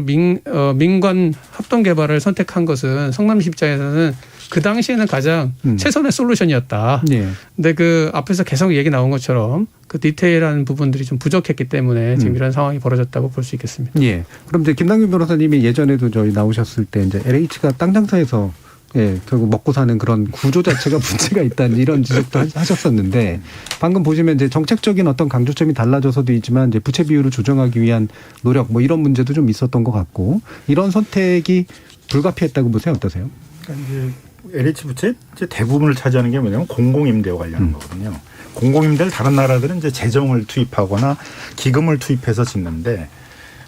민관 합동 개발을 선택한 것은 성남시 입장에서는 그 당시에는 가장 최선의 솔루션이었다. 근데 그 앞에서 계속 얘기 나온 것처럼 그 디테일한 부분들이 좀 부족했기 때문에 지금 이런 상황이 벌어졌다고 볼 수 있겠습니다. 그럼 이제 김남균 변호사님이 예전에도 저희 나오셨을 때 이제 LH가 땅 장사에서 결국 먹고 사는 그런 구조 자체가 문제가 있다는 이런 지적도 하셨었는데 방금 보시면 이제 정책적인 어떤 강조점이 달라져서도 있지만 이제 부채 비율을 조정하기 위한 노력 뭐 이런 문제도 좀 있었던 것 같고 이런 선택이 불가피했다고 보세요. 어떠세요? 그러니까 이제 LH 부채 이제 대부분을 차지하는 게 뭐냐면 공공임대와 관련한 거거든요. 공공임대를 다른 나라들은 이제 재정을 투입하거나 기금을 투입해서 짓는데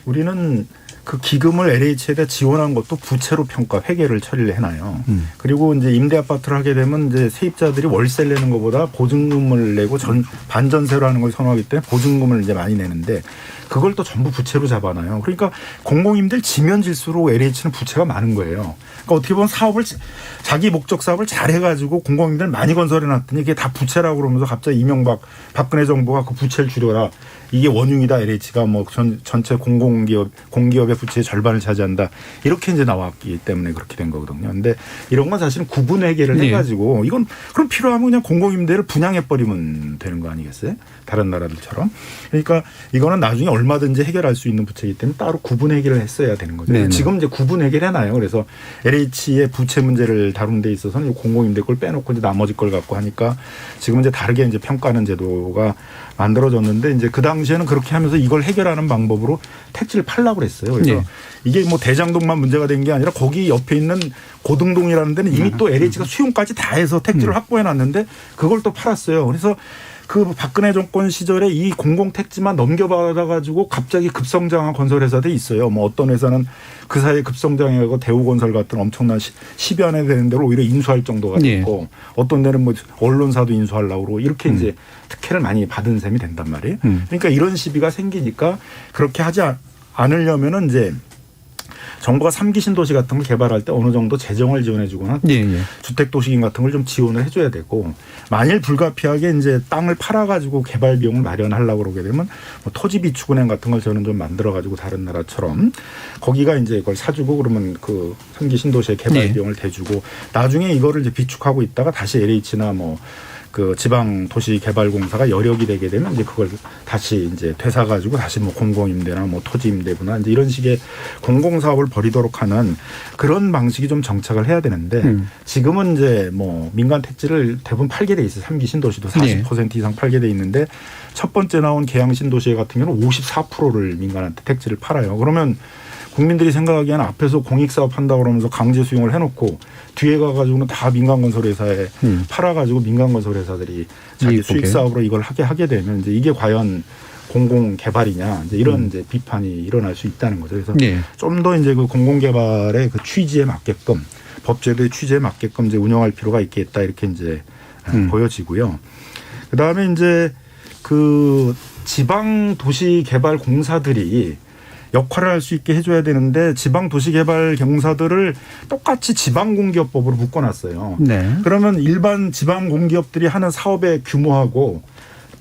우리는 그 기금을 LH에다 지원한 것도 부채로 평가 회계를 처리를 해놔요. 그리고 이제 임대 아파트를 하게 되면 이제 세입자들이 월세를 내는 것보다 보증금을 내고 반전세로 하는 걸 선호하기 때문에 보증금을 이제 많이 내는데 그걸 또 전부 부채로 잡아놔요. 그러니까 공공임대를 지면 질수록 LH는 부채가 많은 거예요. 그러니까 어떻게 보면 사업을 자기 목적 사업을 잘 해가지고 공공임대를 많이 건설해 놨더니 이게 다 부채라고 그러면서 갑자기 박근혜 정부가 그 부채를 줄여라. 이게 원흉이다. LH가 뭐 전체 공기업의 부채의 절반을 차지한다. 이렇게 이제 나왔기 때문에 그렇게 된 거거든요. 근데 이런 건 사실은 구분 회계를 해가지고 이건 그럼 필요하면 그냥 공공임대를 분양해버리면 되는 거 아니겠어요? 다른 나라들처럼. 그러니까 이거는 나중에 얼마든지 해결할 수 있는 부채이기 때문에 따로 구분 회계를 했어야 되는 거죠. 네네. 지금 이제 구분 회계를 해놔요. 그래서 LH의 부채 문제를 다룬 데 있어서는 공공임대 걸 빼놓고 이제 나머지 걸 갖고 하니까 지금 이제 다르게 이제 평가하는 제도가 만들어졌는데 이제 그 당시에는 그렇게 하면서 이걸 해결하는 방법으로 택지를 팔라고 그랬어요. 그래서 이게 뭐 대장동만 문제가 된 게 아니라 거기 옆에 있는 고등동이라는 데는 이미 또 LH가 수용까지 다 해서 택지를 확보해 놨는데 그걸 또 팔았어요. 그래서 그 박근혜 정권 시절에 이 공공택지만 넘겨받아가지고 갑자기 급성장한 건설회사들이 있어요. 뭐 어떤 회사는 그 사이에 급성장해가고 대우건설 같은 엄청난 10여 년 되는 데로 오히려 인수할 정도가 됐고 어떤 데는 뭐 언론사도 인수하려고 그러고 이렇게 이제 특혜를 많이 받은 셈이 된단 말이에요. 그러니까 이런 시비가 생기니까 그렇게 하지 않으려면은 이제 정부가 3기 신도시 같은 걸 개발할 때 어느 정도 재정을 지원해 주거나 주택도시금 같은 걸 좀 지원을 해줘야 되고 만일 불가피하게 이제 땅을 팔아가지고 개발 비용을 마련하려고 그러게 되면 뭐 토지비축은행 같은 걸 저는 좀 만들어가지고 다른 나라처럼 거기가 이제 이걸 사주고 그러면 그 3기 신도시의 개발 비용을 대주고 나중에 이거를 이제 비축하고 있다가 다시 LH나 뭐 그 지방도시개발공사가 여력이 되게 되면 이제 그걸 다시 이제 되사가지고 다시 뭐 공공임대나 뭐 토지임대부나 이제 이런 식의 공공사업을 벌이도록 하는 그런 방식이 좀 정착을 해야 되는데 지금은 이제 뭐 민간 택지를 대부분 팔게 돼 있어요. 3기 신도시도 40% 이상 팔게 돼 있는데 첫 번째 나온 계양신도시 같은 경우는 54%를 민간한테 택지를 팔아요. 그러면 국민들이 생각하기에는 앞에서 공익사업 한다고 그러면서 강제 수용을 해놓고 뒤에 가가지고는 다 민간건설회사에 팔아가지고 민간건설회사들이 자기 수익사업으로 이걸 하게 되면 이제 이게 과연 공공개발이냐 이제 이런 이제 비판이 일어날 수 있다는 거죠. 그래서 좀 더 이제 그 공공개발의 그 취지에 맞게끔 법제도의 취지에 맞게끔 이제 운영할 필요가 있겠다 이렇게 이제 보여지고요. 그 다음에 이제 그 지방도시개발공사들이 역할을 할 수 있게 해줘야 되는데 지방도시개발공사들을 똑같이 지방공기업법으로 묶어놨어요. 그러면 일반 지방공기업들이 하는 사업의 규모하고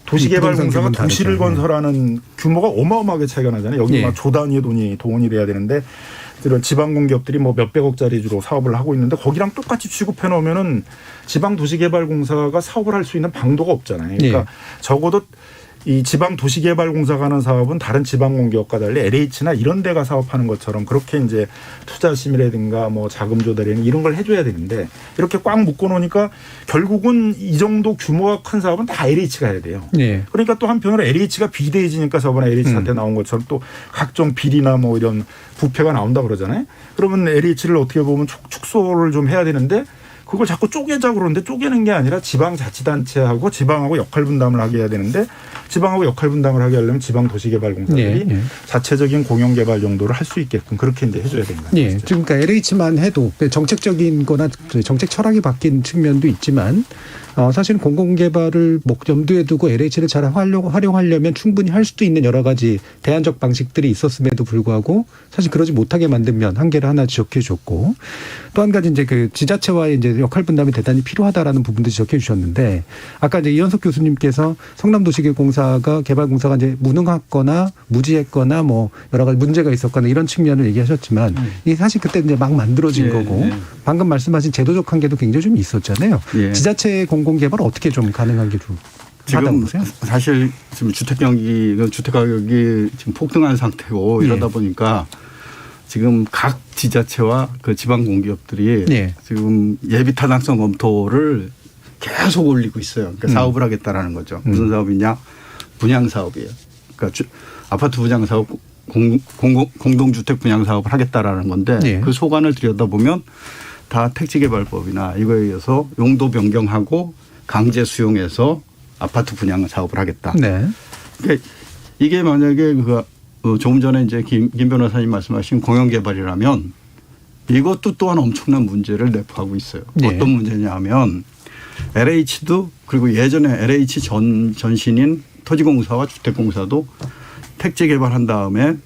도시개발공사가 도시를 건설하는 규모가 어마어마하게 차이가 나잖아요. 여기 막 조 단위의 돈이 돼야 되는데 이런 지방공기업들이 뭐 몇백억짜리 주로 사업을 하고 있는데 거기랑 똑같이 취급해 놓으면은 지방도시개발공사가 사업을 할 수 있는 방도가 없잖아요. 그러니까 적어도 이 지방도시개발공사가 하는 사업은 다른 지방공기업과 달리 LH나 이런 데가 사업하는 것처럼 그렇게 이제 투자심이라든가 뭐 자금 조달이나 이런 걸 해줘야 되는데 이렇게 꽉 묶어놓으니까 결국은 이 정도 규모가 큰 사업은 다 LH가 해야 돼요. 그러니까 또 한편으로 LH가 비대해지니까 저번에 LH 사태 나온 것처럼 또 각종 비리나 뭐 이런 부패가 나온다 그러잖아요. 그러면 LH를 어떻게 보면 축소를 좀 해야 되는데 그걸 자꾸 쪼개자고 그러는데 쪼개는 게 아니라 지방자치단체하고 지방하고 역할 분담을 하게 해야 되는데 지방하고 역할 분담을 하게 하려면 지방도시개발공사들이 자체적인 공영개발 정도를 할 수 있게끔 그렇게 이제 해줘야 된다. 지금 그러니까 LH만 해도 정책적인 거나 정책 철학이 바뀐 측면도 있지만 사실은 공공개발을 염두에 두고 LH를 잘 활용하려면 충분히 할 수도 있는 여러 가지 대안적 방식들이 있었음에도 불구하고 사실 그러지 못하게 만든 면 한계를 하나 지적해 줬고 또 한 가지 이제 그 지자체와의 이제 역할 분담이 대단히 필요하다라는 부분도 지적해 주셨는데 아까 이제 이현석 교수님께서 성남도시개발공사가 개발공사가 이제 무능했거나 무지했거나 뭐 여러 가지 문제가 있었거나 이런 측면을 얘기하셨지만 이게 사실 그때 이제 막 만들어진 거고 방금 말씀하신 제도적 한계도 굉장히 좀 있었잖아요. 지자체 공공개발 어떻게 좀 가능한 게 좀 지금 사실 지금 주택 가격이 지금 폭등한 상태고 이러다 보니까 지금 각 지자체와 그 지방 공기업들이 지금 예비 타당성 검토를 계속 올리고 있어요. 그러니까 사업을 하겠다라는 거죠. 무슨 사업이냐? 분양 사업이에요. 그러니까 아파트 분양 사업, 공동주택 분양 사업을 하겠다라는 건데 그 소관을 들여다보면 다 택지개발법이나 이거에 의해서 용도 변경하고 강제 수용해서 아파트 분양 사업을 하겠다. 그러니까 이게 만약에 그 조금 전에 이제 김 변호사님 말씀하신 공영개발이라면 이것도 또한 엄청난 문제를 내포하고 있어요. 네. 어떤 문제냐면 LH도 그리고 예전에 LH 전신인 토지공사와 주택공사도 택지 개발한 다음에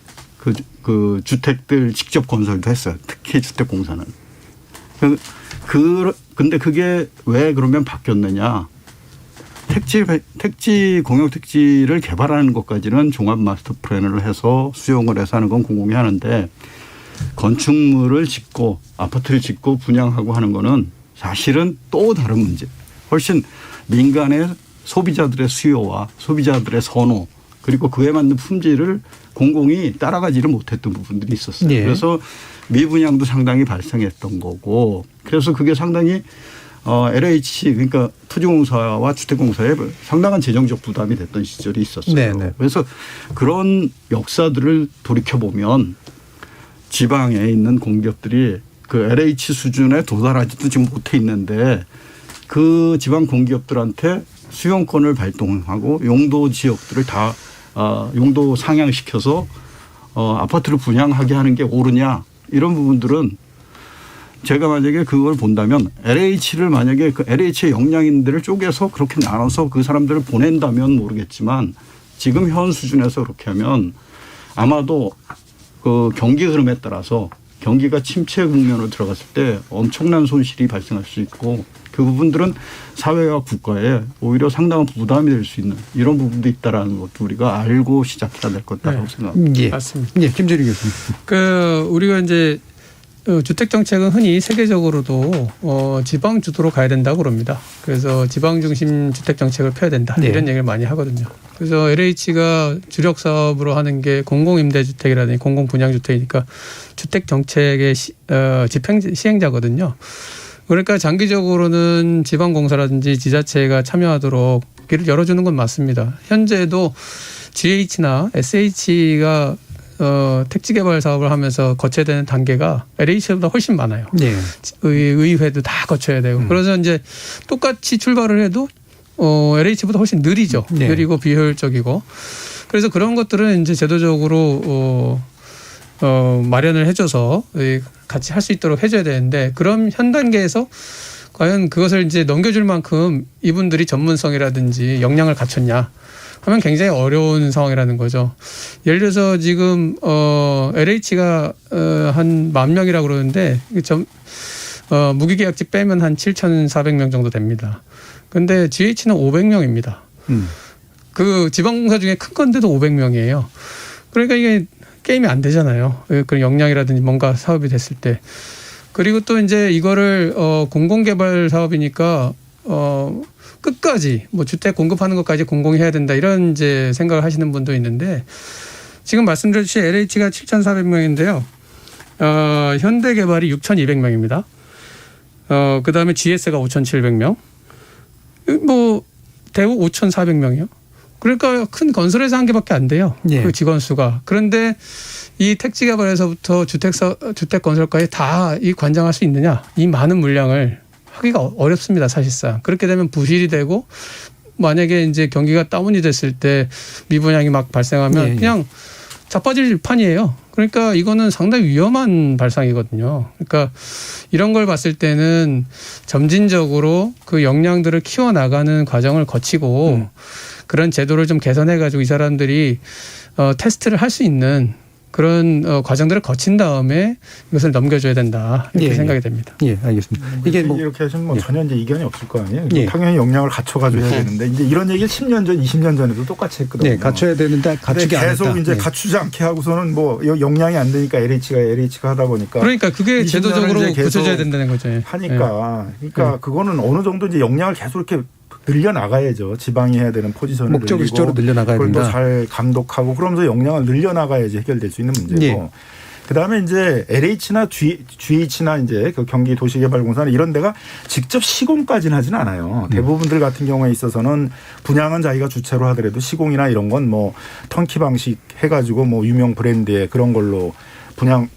그 주택들 직접 건설도 했어요. 특히 주택공사는. 근데 그게 왜 그러면 바뀌었느냐. 공영 택지를 개발하는 것까지는 종합 마스터 플랜을 해서 수용을 해서 하는 건 공공이 하는데 건축물을 짓고 아파트를 짓고 분양하고 하는 거는 사실은 또 다른 문제. 훨씬 민간의 소비자들의 수요와 소비자들의 선호 그리고 그에 맞는 품질을 공공이 따라가지를 못했던 부분들이 있었어요. 네. 그래서 미분양도 상당히 발생했던 거고 그래서 그게 상당히 LH 그러니까 토지공사와 주택공사에 상당한 재정적 부담이 됐던 시절이 있었어요. 네네. 그래서 그런 역사들을 돌이켜보면 지방에 있는 공기업들이 그 LH 수준에 도달하지도 지금 못해 있는데 그 지방 공기업들한테 수용권을 발동하고 용도 지역들을 다 용도 상향시켜서 아파트를 분양하게 하는 게 옳으냐 이런 부분들은 제가 만약에 그걸 본다면 LH를 만약에 그 LH의 역량인들을 쪼개서 그렇게 나눠서 그 사람들을 보낸다면 모르겠지만 지금 현 수준에서 그렇게 하면 아마도 그 경기 흐름에 따라서 경기가 침체 국면으로 들어갔을 때 엄청난 손실이 발생할 수 있고 그 부분들은 사회와 국가에 오히려 상당한 부담이 될 수 있는 이런 부분도 있다라는 것도 우리가 알고 시작해야 될 거다라고 생각합니다. 예. 맞습니다. 예, 김재리 교수님. 우리가 이제 주택 정책은 흔히 세계적으로도 지방 주도로 가야 된다고 그럽니다. 그래서 지방 중심 주택 정책을 펴야 된다. 네. 이런 얘기를 많이 하거든요. 그래서 LH가 주력 사업으로 하는 게 공공임대주택이라든지 공공분양주택이니까 주택 정책의 시행자거든요. 그러니까 장기적으로는 지방공사라든지 지자체가 참여하도록 길을 열어주는 건 맞습니다. 현재도 GH나 SH가 택지 개발 사업을 하면서 거쳐야 되는 단계가 LH보다 훨씬 많아요. 네. 의회도 다 거쳐야 되고. 그래서 이제 똑같이 출발을 해도 LH보다 훨씬 느리죠. 네. 느리고 비효율적이고. 그래서 그런 것들은 이제 제도적으로 마련을 해줘서 같이 할 수 있도록 해줘야 되는데 그럼 현 단계에서 과연 그것을 이제 넘겨줄 만큼 이분들이 전문성이라든지 역량을 갖췄냐 하면 굉장히 어려운 상황이라는 거죠. 예를 들어서 지금 LH가 한 10,000명이라고 그러는데 무기계약직 빼면 한 7,400명 정도 됩니다. 근데 GH는 500명입니다. 그 지방공사 중에 큰 건데도 500명이에요. 그러니까 이게 게임이 안 되잖아요. 그런 역량이라든지 뭔가 사업이 됐을 때. 그리고 또 이제 이거를 공공개발 사업이니까 끝까지 뭐 주택 공급하는 것까지 공공이 해야 된다 이런 이제 생각을 하시는 분도 있는데 지금 말씀드렸듯이 LH가 7,400명인데요. 현대개발이 6,200명입니다. 그다음에 GS가 5,700명. 뭐 대우 5,400명이요. 그러니까 큰 건설회사 한 개밖에 안 돼요. 예. 그 직원 수가. 그런데 이 택지 개발에서부터 주택 건설까지 다 이 관장할 수 있느냐? 이 많은 물량을 하기가 어렵습니다, 사실상. 그렇게 되면 부실이 되고 만약에 이제 경기가 다운이 됐을 때 미분양이 막 발생하면 예, 예. 그냥 자빠질 판이에요. 그러니까 이거는 상당히 위험한 발상이거든요. 그러니까 이런 걸 봤을 때는 점진적으로 그 역량들을 키워나가는 과정을 거치고 그런 제도를 좀 개선해가지고 이 사람들이 테스트를 할 수 있는 그런 과정들을 거친 다음에 이것을 넘겨줘야 된다 이렇게 예, 생각이 예. 됩니다. 예, 알겠습니다. 이게 뭐 이렇게 하시면 뭐 예. 전혀 이제 이견이 없을 거 아니에요. 예. 당연히 역량을 갖춰가지고 해야 되는데 이제 이런 얘기를 10년 전, 20년 전에도 똑같이 했거든요. 네, 갖춰야 되는데 갖추지 근데 계속 않았다. 이제 네. 갖추지 않게 하고서는 뭐 역량이 안 되니까 LH가 하다 보니까 그러니까 그게 20년을 제도적으로 이제 계속 고쳐져야 된다는 거죠. 예. 하니까 그러니까 그거는 어느 정도 이제 역량을 계속 이렇게 늘려 나가야죠. 지방이 해야 되는 포지션을 목적의식적으로 늘려 나가야 그걸 또 된다. 잘 감독하고 그러면서 역량을 늘려 나가야지 해결될 수 있는 문제고. 예. 그다음에 이제 LH나 GH나 이제 그 경기도시개발공사는 이런 데가 직접 시공까지는 하진 않아요. 대부분들 같은 경우에 있어서는 분양은 자기가 주체로 하더라도 시공이나 이런 건 뭐 턴키 방식 해가지고 뭐 유명 브랜드의 그런 걸로 분양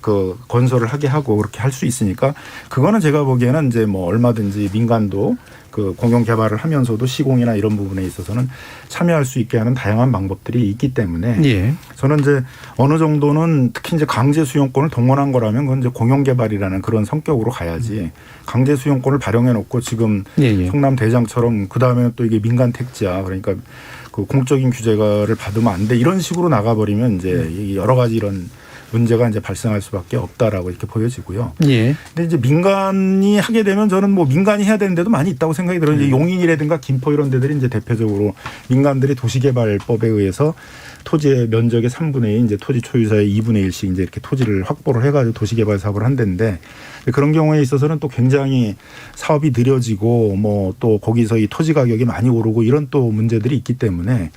건설을 하게 하고 그렇게 할 수 있으니까 그거는 제가 보기에는 이제 뭐 얼마든지 민간도 그 공영 개발을 하면서도 시공이나 이런 부분에 있어서는 참여할 수 있게 하는 다양한 방법들이 있기 때문에 예. 저는 이제 어느 정도는 특히 이제 강제 수용권을 동원한 거라면 그건 이제 공영 개발이라는 그런 성격으로 가야지 강제 수용권을 발용해 놓고 지금 성남 대장처럼 그 다음에는 또 이게 민간 택지야 그러니까 그 공적인 규제를 받으면 안 돼 이런 식으로 나가버리면 이제 여러 가지 이런 문제가 이제 발생할 수밖에 없다라고 이렇게 보여지고요. 예. 근데 이제 민간이 하게 되면 저는 뭐 민간이 해야 되는 데도 많이 있다고 생각이 들어요. 이제 용인이라든가 김포 이런 데들이 이제 대표적으로 민간들이 도시개발법에 의해서 토지의 면적의 3분의 2 이제 토지 소유자의 2분의 1씩 이제 이렇게 토지를 확보를 해가지고 도시개발 사업을 한다는데 그런 경우에 있어서는 또 굉장히 사업이 느려지고 뭐 또 거기서 이 토지 가격이 많이 오르고 이런 또 문제들이 있기 때문에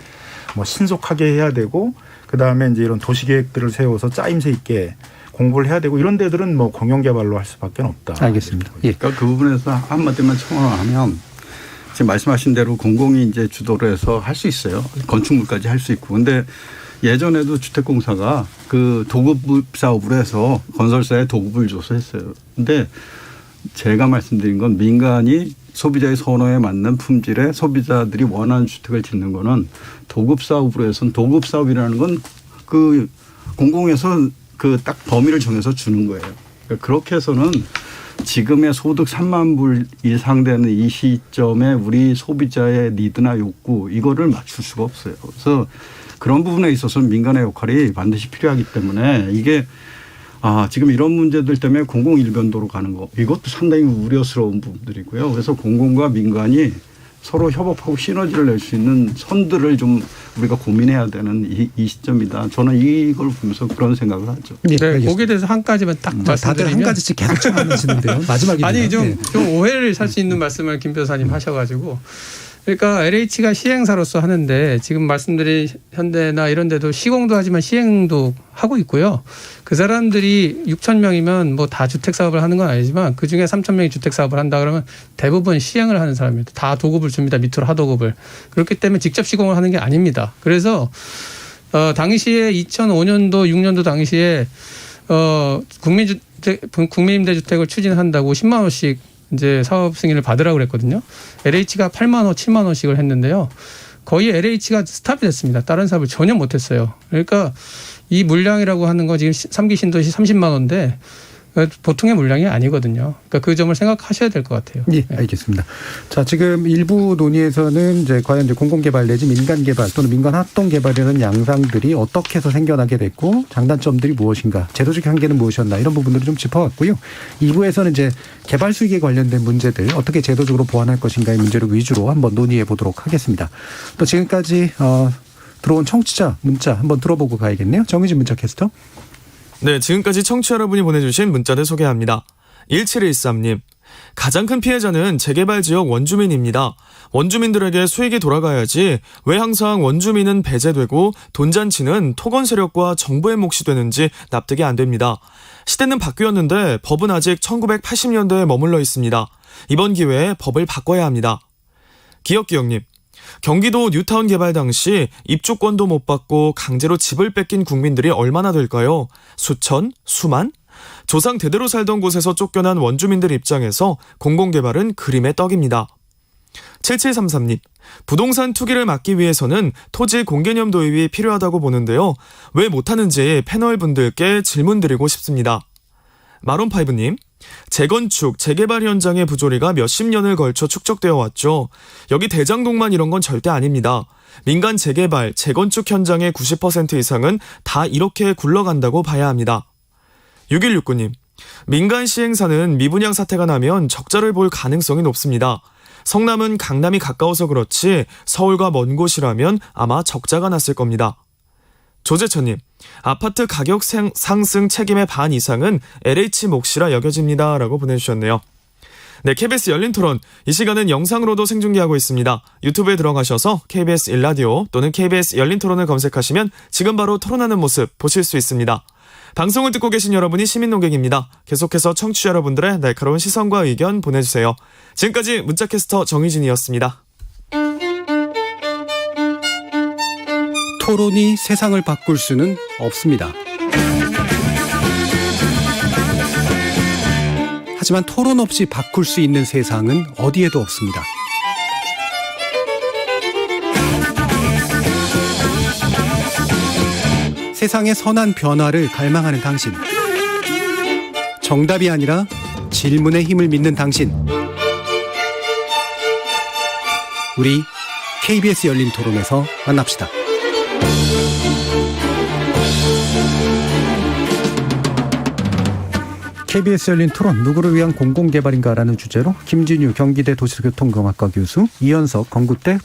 뭐 신속하게 해야 되고 그다음에 이제 이런 도시 계획들을 세워서 짜임새 있게 공부를 해야 되고 이런 데들은 뭐 공영 개발로 할 수밖에 없다. 알겠습니다. 예. 그러니까 그 부분에서 한마디만 첨언하면 지금 말씀하신 대로 공공이 이제 주도를 해서 할 수 있어요. 건축물까지 할 수 있고. 근데 예전에도 주택공사가 그 도급 사업을 해서 건설사에 도급을 줘서 했어요. 근데 제가 말씀드린 건 민간이 소비자의 선호에 맞는 품질의 소비자들이 원하는 주택을 짓는 거는 도급 사업으로 해서는 도급 사업이라는 건 그 공공에서 그 딱 범위를 정해서 주는 거예요. 그러니까 그렇게 해서는 지금의 소득 3만 불 이상 되는 이 시점에 우리 소비자의 니드나 욕구 이거를 맞출 수가 없어요. 그래서 그런 부분에 있어서는 민간의 역할이 반드시 필요하기 때문에 이게 지금 이런 문제들 때문에 공공 일변도로 가는 거 이것도 상당히 우려스러운 부분들이고요. 그래서 공공과 민간이 서로 협업하고 시너지를 낼 수 있는 선들을 좀 우리가 고민해야 되는 이 시점이다. 저는 이걸 보면서 그런 생각을 하죠. 네, 거기에 대해서 한 가지만 딱 말씀드리면 다들 한 가지씩 계속 첨언하시는데요. 마지막에 아니 좀 오해를 살 수 있는 말씀을 김 변호사님 하셔가지고 그러니까 LH가 시행사로서 하는데 지금 말씀드린 현대나 이런 데도 시공도 하지만 시행도 하고 있고요. 그 사람들이 6천 명이면 뭐 다 주택 사업을 하는 건 아니지만 그중에 3천 명이 주택 사업을 한다 그러면 대부분 시행을 하는 사람입니다. 다 도급을 줍니다. 밑으로 하도급을. 그렇기 때문에 직접 시공을 하는 게 아닙니다. 그래서 당시에 2005년도 6년도 당시에 국민임대주택을 추진한다고 10만 원씩 이제 사업 승인을 받으라고 그랬거든요. LH가 8만 원, 7만 원씩을 했는데요. 거의 LH가 스탑이 됐습니다. 다른 사업을 전혀 못했어요. 그러니까 이 물량이라고 하는 거 지금 3기 신도시 30만 원인데 보통의 물량이 아니거든요. 그러니까 그 점을 생각하셔야 될 것 같아요. 예, 알겠습니다. 자, 지금 일부 논의에서는 이제 과연 이제 공공개발 내지 민간개발 또는 민간 합동개발이라는 양상들이 어떻게 해서 생겨나게 됐고 장단점들이 무엇인가, 제도적 한계는 무엇이었나 이런 부분들을 좀 짚어왔고요. 2부에서는 이제 개발 수익에 관련된 문제들 어떻게 제도적으로 보완할 것인가의 문제를 위주로 한번 논의해 보도록 하겠습니다. 또 지금까지 들어온 청취자 문자 한번 들어보고 가야겠네요. 정의진 문자 캐스터. 네, 지금까지 청취자 여러분이 보내주신 문자를 소개합니다. 1713님, 가장 큰 피해자는 재개발 지역 원주민입니다. 원주민들에게 수익이 돌아가야지 왜 항상 원주민은 배제되고 돈잔치는 토건 세력과 정부의 몫이 되는지 납득이 안 됩니다. 시대는 바뀌었는데 법은 아직 1980년대에 머물러 있습니다. 이번 기회에 법을 바꿔야 합니다. 기억기억님, 경기도 뉴타운 개발 당시 입주권도 못 받고 강제로 집을 뺏긴 국민들이 얼마나 될까요? 수천? 수만? 조상 대대로 살던 곳에서 쫓겨난 원주민들 입장에서 공공개발은 그림의 떡입니다. 7733님, 부동산 투기를 막기 위해서는 토지 공개념 도입이 필요하다고 보는데요. 왜 못하는지 패널분들께 질문드리고 싶습니다. 마론파이브님, 재건축, 재개발 현장의 부조리가 몇십 년을 걸쳐 축적되어 왔죠. 여기 대장동만 이런 건 절대 아닙니다. 민간 재개발, 재건축 현장의 90% 이상은 다 이렇게 굴러간다고 봐야 합니다. 6169님, 민간 시행사는 미분양 사태가 나면 적자를 볼 가능성이 높습니다. 성남은 강남이 가까워서 그렇지 서울과 먼 곳이라면 아마 적자가 났을 겁니다. 조재천님, 아파트 가격 상승 책임의 반 이상은 LH 몫이라 여겨집니다. 라고 보내주셨네요. 네, KBS 열린 토론. 이 시간은 영상으로도 생중계하고 있습니다. 유튜브에 들어가셔서 KBS 1라디오 또는 KBS 열린 토론을 검색하시면 지금 바로 토론하는 모습 보실 수 있습니다. 방송을 듣고 계신 여러분이 시민 농객입니다. 계속해서 청취자 여러분들의 날카로운 시선과 의견 보내주세요. 지금까지 문자캐스터 정희진이었습니다. 토론이 세상을 바꿀 수는 없습니다. 하지만 토론 없이 바꿀 수 있는 세상은 어디에도 없습니다. 세상의 선한 변화를 갈망하는 당신. 정답이 아니라 질문의 힘을 믿는 당신. 우리 KBS 열린 토론에서 만납시다. KBS 열린 토론, 누구를 위한 공공개발인가라는 주제로 김진유 경기대 도시교통공학과 교수, 이현석 건국대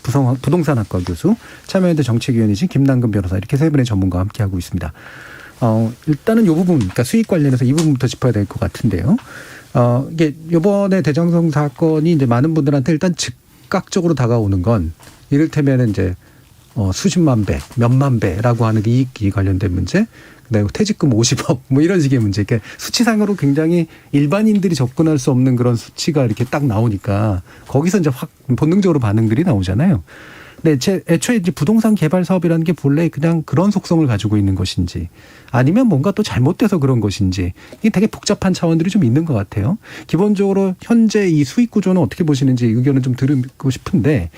부동산학과 교수, 참여연대 정책위원이신 김남근 변호사, 이렇게 세 분의 전문가와 함께하고 있습니다. 일단은 이 부분, 그러니까 수익 관련해서 이 부분부터 짚어야 될 것 같은데요. 이게 이번에 대장동 사건이 이제 많은 분들한테 일단 즉각적으로 다가오는 건 이를테면 이제 수십만 배, 몇만 배라고 하는 이익이 관련된 문제, 그다음에 퇴직금 50억 뭐 이런 식의 문제. 그러니까 수치상으로 굉장히 일반인들이 접근할 수 없는 그런 수치가 이렇게 딱 나오니까 거기서 이제 확 본능적으로 반응들이 나오잖아요. 근데 애초에 이제 부동산 개발 사업이라는 게 본래 그냥 그런 속성을 가지고 있는 것인지, 아니면 뭔가 또 잘못돼서 그런 것인지, 이게 되게 복잡한 차원들이 좀 있는 것 같아요. 기본적으로 현재 이 수익 구조는 어떻게 보시는지 의견을 좀 들고 싶은데,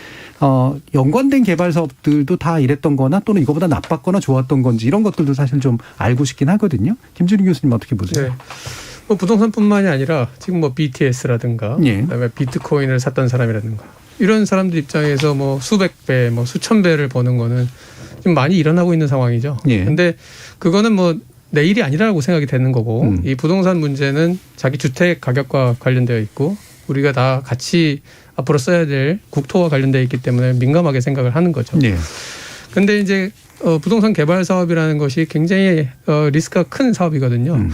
연관된 개발 사업들도 다 이랬던 거나 또는 이거보다 나빴거나 좋았던 건지 이런 것들도 사실 좀 알고 싶긴 하거든요. 김준희 교수님 어떻게 보세요? 네. 뭐 부동산뿐만이 아니라 지금 뭐 BTS라든가, 예. 그다음에 비트코인을 샀던 사람이라든가, 이런 사람들 입장에서 뭐 수백 배, 뭐 수천 배를 버는 거는 좀 많이 일어나고 있는 상황이죠. 예. 근데 그거는 뭐 내일이 아니라고 생각이 되는 거고, 이 부동산 문제는 자기 주택 가격과 관련되어 있고, 우리가 다 같이 앞으로 써야 될 국토와 관련되어 있기 때문에 민감하게 생각을 하는 거죠. 예. 근데 이제 부동산 개발 사업이라는 것이 굉장히 리스크가 큰 사업이거든요.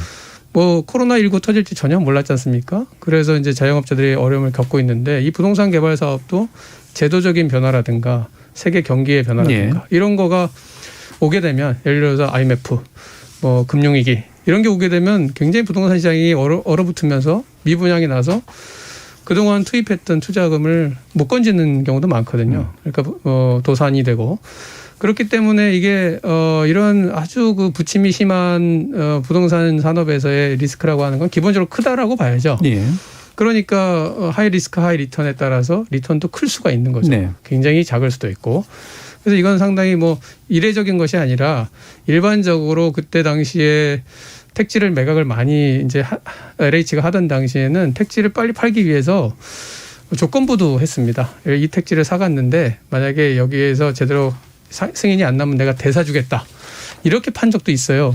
뭐 코로나19 터질지 전혀 몰랐지 않습니까? 그래서 이제 자영업자들이 어려움을 겪고 있는데, 이 부동산 개발 사업도 제도적인 변화라든가 세계 경기의 변화라든가, 예. 이런 거가 오게 되면, 예를 들어서 IMF, 뭐 금융위기 이런 게 오게 되면 굉장히 부동산 시장이 얼어붙으면서 미분양이 나서 그동안 투입했던 투자금을 못 건지는 경우도 많거든요. 그러니까 도산이 되고. 그렇기 때문에 이게 이런 아주 그 부침이 심한 부동산 산업에서의 리스크라고 하는 건 기본적으로 크다라고 봐야죠. 예. 그러니까 하이 리스크 하이 리턴에 따라서 리턴도 클 수가 있는 거죠. 네. 굉장히 작을 수도 있고. 그래서 이건 상당히 뭐 이례적인 것이 아니라 일반적으로 그때 당시에 택지를 매각을 많이 이제 LH가 하던 당시에는 택지를 빨리 팔기 위해서 조건부도 했습니다. 이 택지를 사갔는데 만약에 여기에서 제대로 승인이 안 나면 내가 대사주겠다, 이렇게 판 적도 있어요.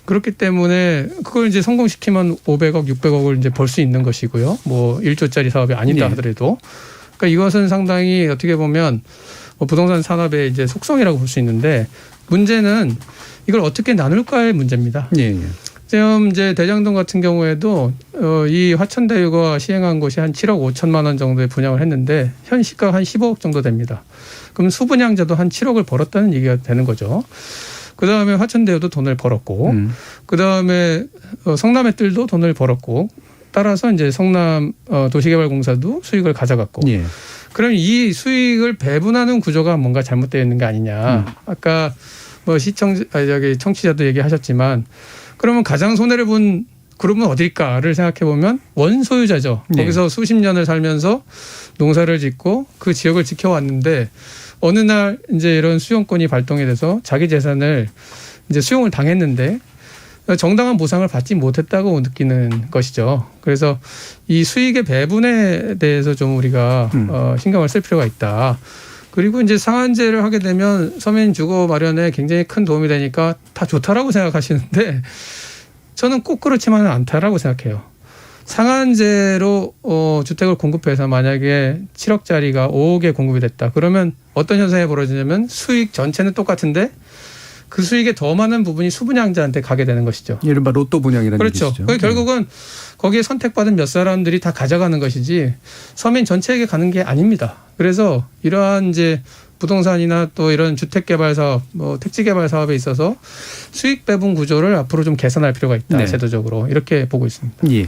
그렇기 때문에 그걸 이제 성공시키면 500억, 600억을 이제 벌 수 있는 것이고요. 뭐 1조짜리 사업이 아니다 하더라도. 그러니까 이것은 상당히 어떻게 보면 부동산 산업의 이제 속성이라고 볼 수 있는데, 문제는 이걸 어떻게 나눌까의 문제입니다. 예. 지금 이제 대장동 같은 경우에도 이 화천대유가 시행한 곳이 한 7억 5천만 원 정도의 분양을 했는데 현 시가가 한 15억 정도 됩니다. 그럼 수분양자도 한 7억을 벌었다는 얘기가 되는 거죠. 그다음에 화천대유도 돈을 벌었고, 그다음에 성남의 뜰도 돈을 벌었고, 따라서 이제 성남 도시개발공사도 수익을 가져갔고. 예. 그럼 이 수익을 배분하는 구조가 뭔가 잘못되어 있는 게 아니냐. 아까 뭐 청취자도 얘기하셨지만, 그러면 가장 손해를 본 그룹은 어딜까를 생각해 보면 원소유자죠. 네. 거기서 수십 년을 살면서 농사를 짓고 그 지역을 지켜왔는데, 어느 날 이제 이런 수용권이 발동이 돼서 자기 재산을 이제 수용을 당했는데 정당한 보상을 받지 못했다고 느끼는 것이죠. 그래서 이 수익의 배분에 대해서 좀 우리가 신경을 쓸 필요가 있다. 그리고 이제 상한제를 하게 되면 서민 주거 마련에 굉장히 큰 도움이 되니까 다 좋다라고 생각하시는데, 저는 꼭 그렇지만은 않다라고 생각해요. 상한제로 주택을 공급해서 만약에 7억짜리가 5억에 공급이 됐다. 그러면 어떤 현상이 벌어지냐면 수익 전체는 똑같은데 그 수익의 더 많은 부분이 수분양자한테 가게 되는 것이죠. 이른바 로또 분양이라는 그렇죠. 얘기시죠. 결국은 거기에 선택받은 몇 사람들이 다 가져가는 것이지 서민 전체에게 가는 게 아닙니다. 그래서 이러한 이제 부동산이나 또 이런 주택개발 사업, 뭐 택지개발 사업에 있어서 수익 배분 구조를 앞으로 좀 개선할 필요가 있다. 네. 제도적으로 이렇게 보고 있습니다. 예.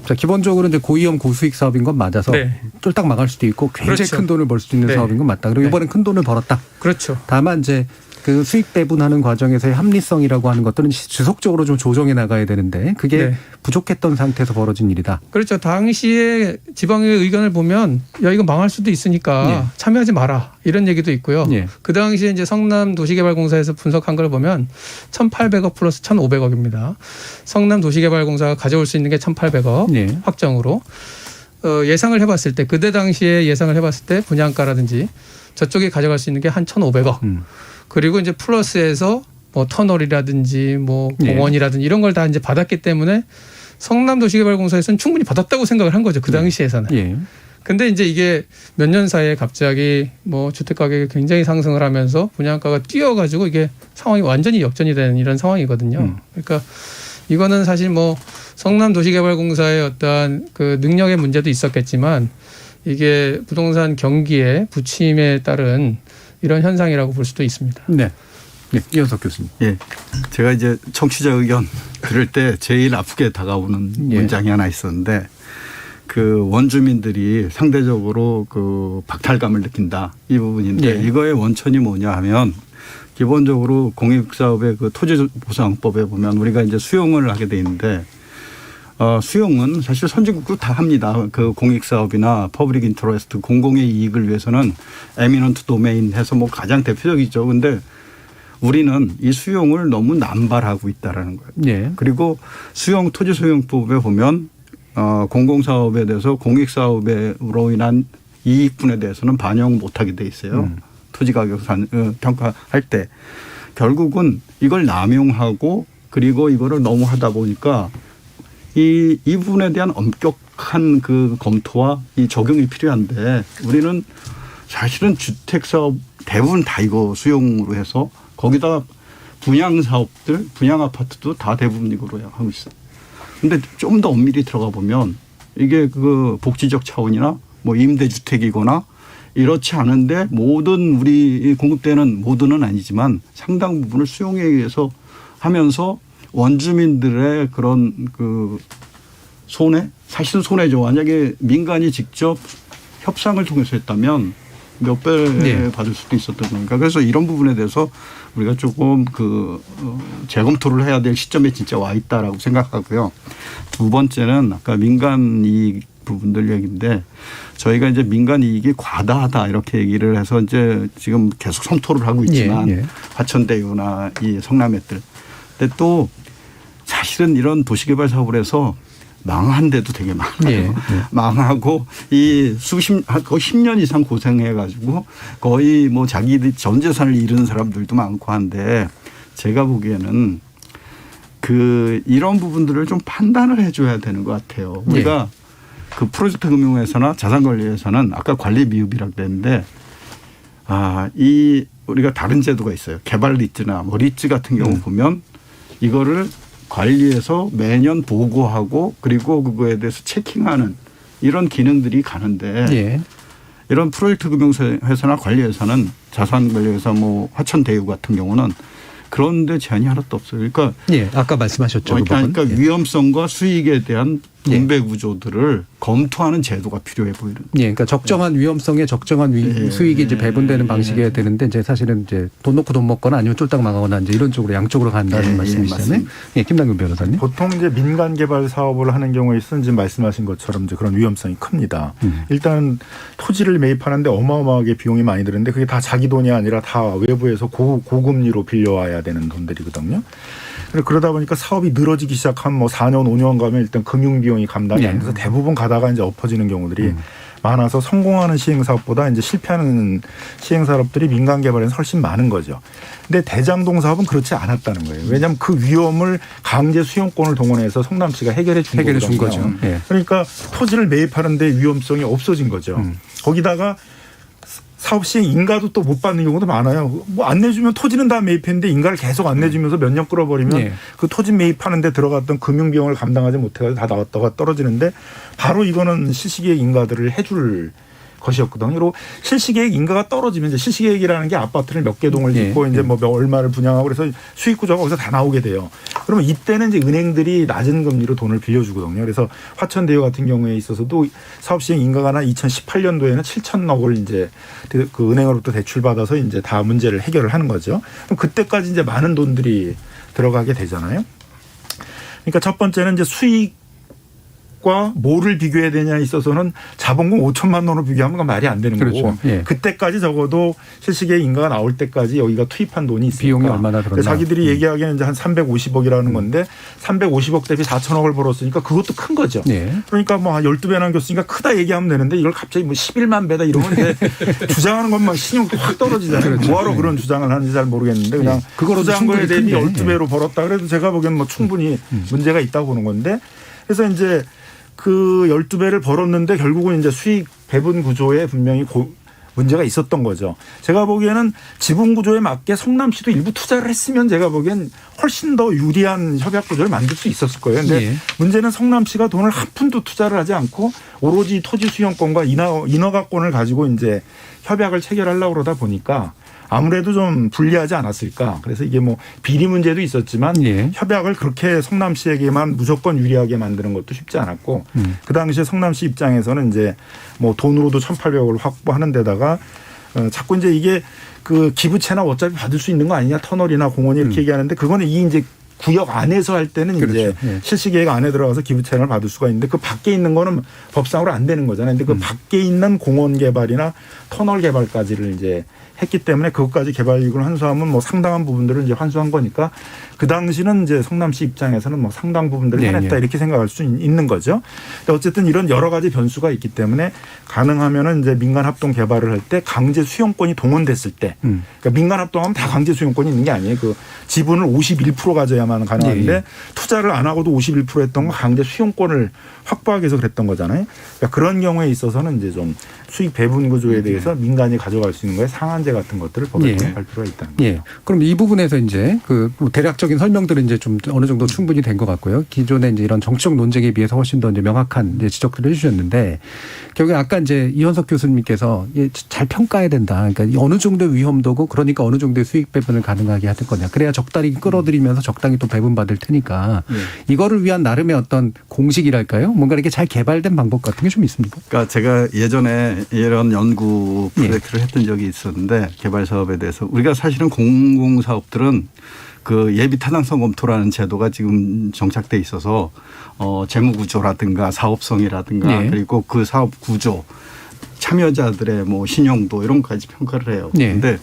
자, 기본적으로 이제 고위험 고수익 사업인 건 맞아서 네. 쫄딱 망할 수도 있고 굉장히 그렇죠. 큰 돈을 벌 수 있는 네. 사업인 건 맞다. 그리고 네. 이번엔 큰 돈을 벌었다. 그렇죠. 다만 이제 그 수익 배분하는 과정에서의 합리성이라고 하는 것들은 지속적으로 좀 조정해 나가야 되는데 그게 네. 부족했던 상태에서 벌어진 일이다. 그렇죠. 당시에 지방의 의견을 보면 야 이거 망할 수도 있으니까 네. 참여하지 마라 이런 얘기도 있고요. 네. 그 당시에 이제 성남도시개발공사에서 분석한 걸 보면 1,800억 플러스 1,500억입니다. 성남도시개발공사가 가져올 수 있는 게 1,800억 네. 확정으로 예상을 해봤을 때 그때 당시에 예상을 해봤을 때 분양가라든지 저쪽에 가져갈 수 있는 게 한 1,500억. 그리고 이제 플러스에서 뭐 터널이라든지 뭐 공원이라든지 이런 걸 다 이제 받았기 때문에 성남도시개발공사에서는 충분히 받았다고 생각을 한 거죠. 그 당시에서는. 예. 근데 이제 이게 몇 년 사이에 갑자기 뭐 주택 가격이 굉장히 상승을 하면서 분양가가 뛰어가지고 이게 상황이 완전히 역전이 되는 이런 상황이거든요. 그러니까 이거는 사실 뭐 성남도시개발공사의 어떠한 그 능력의 문제도 있었겠지만 이게 부동산 경기의 부침에 따른 이런 현상이라고 볼 수도 있습니다. 네. 네. 이현석 교수님. 예. 제가 이제 청취자 의견 들을 때 제일 아프게 다가오는 문장이 하나 있었는데 그 원주민들이 상대적으로 그 박탈감을 느낀다 이 부분인데 이거의 원천이 뭐냐 하면 기본적으로 공익사업의 그 토지보상법에 보면 우리가 이제 수용을 하게 돼 있는데 수용은 사실 선진국도 다 합니다. 그 공익사업이나 퍼블릭 인터레스트 공공의 이익을 위해서는 에미넌트 도메인 해서 뭐 가장 대표적이죠. 근데 우리는 이 수용을 너무 남발하고 있다라는 거예요. 네. 그리고 수용 토지수용법에 보면 공공사업에 대해서 공익사업으로 인한 이익분에 대해서는 반영 못하게 돼 있어요. 토지 가격 평가할 때 결국은 이걸 남용하고 그리고 이거를 너무 하다 보니까 이 부분에 대한 엄격한 그 검토와 이 적용이 필요한데 우리는 사실은 주택사업 대부분 다 이거 수용으로 해서 거기다가 분양사업들, 분양아파트도 다 대부분 이거로 하고 있어요. 근데 좀 더 엄밀히 들어가 보면 이게 그 복지적 차원이나 뭐 임대주택이거나 이렇지 않은데 모든 우리 공급되는 모든은 아니지만 상당 부분을 수용에 의해서 하면서 원주민들의 그런 그 손해? 사실은 손해죠. 만약에 민간이 직접 협상을 통해서 했다면 몇 배 받을 수도 있었던 거니까. 그래서 이런 부분에 대해서 우리가 조금 그 재검토를 해야 될 시점에 진짜 와 있다라고 생각하고요. 두 번째는 아까 민간 이익 부분들 얘기인데 저희가 이제 민간 이익이 과다하다 이렇게 얘기를 해서 이제 지금 계속 성토를 하고 있지만 화천대유나 이 성남의들. 근데 또 사실은 이런 도시개발 사업을 해서 망한 데도 되게 많아요. 망하고 이 거의 10년 이상 고생해가지고 거의 뭐 자기들 전 재산을 잃은 사람들도 많고 한데 제가 보기에는 그 이런 부분들을 좀 판단을 해줘야 되는 것 같아요. 우리가 그 프로젝트 금융회사나 자산관리회사는 아까 관리 미흡이라고 그랬는데 이 우리가 다른 제도가 있어요. 개발 리츠나 뭐 리츠 같은 경우 보면 이거를 관리해서 매년 보고하고 그리고 그거에 대해서 체킹하는 이런 기능들이 가는데 이런 프로젝트 금융회사나 관리회사는 자산관리회사 뭐 화천대유 같은 경우는 그런데 제한이 하나도 없어요. 그러니까 아까 말씀하셨죠. 그러니까 위험성과 수익에 대한 분배 구조들을 검토하는 제도가 필요해 보이는. 그러니까 적정한 위험성에 적정한 수익이 이제 배분되는 방식이어야 되는데 이제 사실은 이제 돈 놓고 돈 먹거나 아니면 쫄딱 망하거나 이제 이런 쪽으로 양쪽으로 간다는 말씀이시잖아요. 김남균 변호사님. 보통 이제 민간 개발 사업을 하는 경우에 있어서 지금 말씀하신 것처럼 이제 그런 위험성이 큽니다. 일단 토지를 매입하는데 어마어마하게 비용이 많이 드는데 그게 다 자기 돈이 아니라 다 외부에서 고금리로 빌려와야 되는 돈들이거든요. 그러다 보니까 사업이 늘어지기 시작하면 뭐 4년, 5년 가면 일단 금융 비용이 감당이 안 돼서 대부분 가다가 이제 엎어지는 경우들이 많아서 성공하는 시행사업보다 이제 실패하는 시행사업들이 민간 개발에서 훨씬 많은 거죠. 근데 대장동 사업은 그렇지 않았다는 거예요. 왜냐하면 그 위험을 강제 수용권을 동원해서 성남시가 해결해 준 거죠. 그러니까 토지를 매입하는데 위험성이 없어진 거죠. 거기다가 사업 시행 인가도 또 못 받는 경우도 많아요. 뭐 안 내주면 토지는 다 매입했는데 인가를 계속 안 내주면서 몇 년 끌어버리면 그 토지 매입하는 데 들어갔던 금융비용을 감당하지 못해서 다 나왔다가 떨어지는데 바로 이거는 시시기에 인가들을 해줄 것이었거든요. 그리고 실시계획 인가가 떨어지면 이제 실시계획이라는 게 아파트를 몇 개 동을 짓고 이제 뭐 얼마를 분양하고 그래서 수익 구조가 거기서 다 나오게 돼요. 그러면 이때는 이제 은행들이 낮은 금리로 돈을 빌려주거든요. 그래서 화천대유 같은 경우에 있어서도 사업 시행 인가가 난 2018년도에는 7천억을 이제 그 은행으로부터 대출 받아서 이제 다 문제를 해결을 하는 거죠. 그럼 그때까지 이제 많은 돈들이 들어가게 되잖아요. 그러니까 첫 번째는 이제 수익과 뭐를 비교해야 되냐에 있어서는 자본금 5천만 원으로 비교하면 그건 말이 안 되는 그렇죠. 거고 예. 그때까지 적어도 실시계획 인가가 나올 때까지 여기가 투입한 돈이 있으니까 비용이 얼마나 들었나. 자기들이 얘기하기에는 이제 한 350억이라는 건데 350억 대비 4천억을 벌었으니까 그것도 큰 거죠. 예. 그러니까 뭐 한 12배 남겼으니까 크다 얘기하면 되는데 이걸 갑자기 뭐 11만 배다 이러면 이제 주장하는 것만 신용도 확 떨어지잖아요. 그렇죠. 뭐하러 그런 주장을 하는지 잘 모르겠는데 그냥 그거로도 주장 거에 대비 충분히 큰데. 12배로 벌었다 그래도 제가 보기에는 뭐 충분히 문제가 있다고 보는 건데 그래서 이제 그 12배를 벌었는데 결국은 이제 수익 배분 구조에 분명히 문제가 있었던 거죠. 제가 보기에는 지분 구조에 맞게 성남시도 일부 투자를 했으면 제가 보기엔 훨씬 더 유리한 협약 구조를 만들 수 있었을 거예요. 근데 예. 문제는 성남시가 돈을 한 푼도 투자를 하지 않고 오로지 토지 수용권과 인허가권을 가지고 이제 협약을 체결하려고 그러다 보니까 아무래도 좀 불리하지 않았을까. 그래서 이게 뭐 비리 문제도 있었지만 예. 협약을 그렇게 성남시에게만 무조건 유리하게 만드는 것도 쉽지 않았고 그 당시에 성남시 입장에서는 이제 뭐 돈으로도 1,800억을 확보하는 데다가 자꾸 이제 이게 그 기부채나 어차피 받을 수 있는 거 아니냐 터널이나 공원이 이렇게 얘기하는데 그거는 이 이제 구역 안에서 할 때는 그렇죠. 이제 예. 실시계획 안에 들어가서 기부채널을 받을 수가 있는데 그 밖에 있는 거는 법상으로 안 되는 거잖아요. 근데 그 밖에 있는 공원 개발이나 터널 개발까지를 이제 했기 때문에 그것까지 개발 이익을 환수하면 뭐 상당한 부분들을 이제 환수한 거니까 그 당시는 이제 성남시 입장에서는 뭐 상당 부분들을 네, 해냈다 네. 이렇게 생각할 수 있는 거죠. 근데 어쨌든 이런 여러 가지 변수가 있기 때문에 가능하면은 이제 민간 합동 개발을 할 때 강제 수용권이 동원됐을 때 그러니까 민간 합동하면 다 강제 수용권이 있는 게 아니에요. 그 지분을 51% 가져야만 가능한데 네. 투자를 안 하고도 51% 했던 건 강제 수용권을 확보하기 위해서 그랬던 거잖아요. 그러니까 그런 경우에 있어서는 이제 좀 수익 배분 구조에 대해서 민간이 가져갈 수 있는 거에 상한제 같은 것들을 법에 예. 할 필요가 있다는 거죠. 예. 그럼 이 부분에서 이제 그 대략적인 설명들은 이제 좀 어느 정도 충분히 된 것 같고요. 기존에 이제 이런 정치적 논쟁에 비해서 훨씬 더 이제 명확한 이제 지적들을 해주셨는데 결국에 아까 이제 이현석 교수님께서 잘 평가해야 된다. 그러니까 어느 정도의 위험도고 그러니까 어느 정도의 수익 배분을 가능하게 하는 거냐. 그래야 적당히 끌어들이면서 적당히 또 배분받을 테니까 이거를 위한 나름의 어떤 공식이랄까요? 뭔가 이렇게 잘 개발된 방법 같은 게 좀 있습니까? 그러니까 제가 예전에 이런 연구 프로젝트를 했던 적이 있었는데 개발 사업에 대해서 우리가 사실은 공공사업들은 그 예비 타당성 검토라는 제도가 지금 정착돼 있어서 재무 구조라든가 사업성이라든가 네. 그리고 그 사업 구조 참여자들의 뭐 신용도 이런 것까지 평가를 해요. 그런데 네.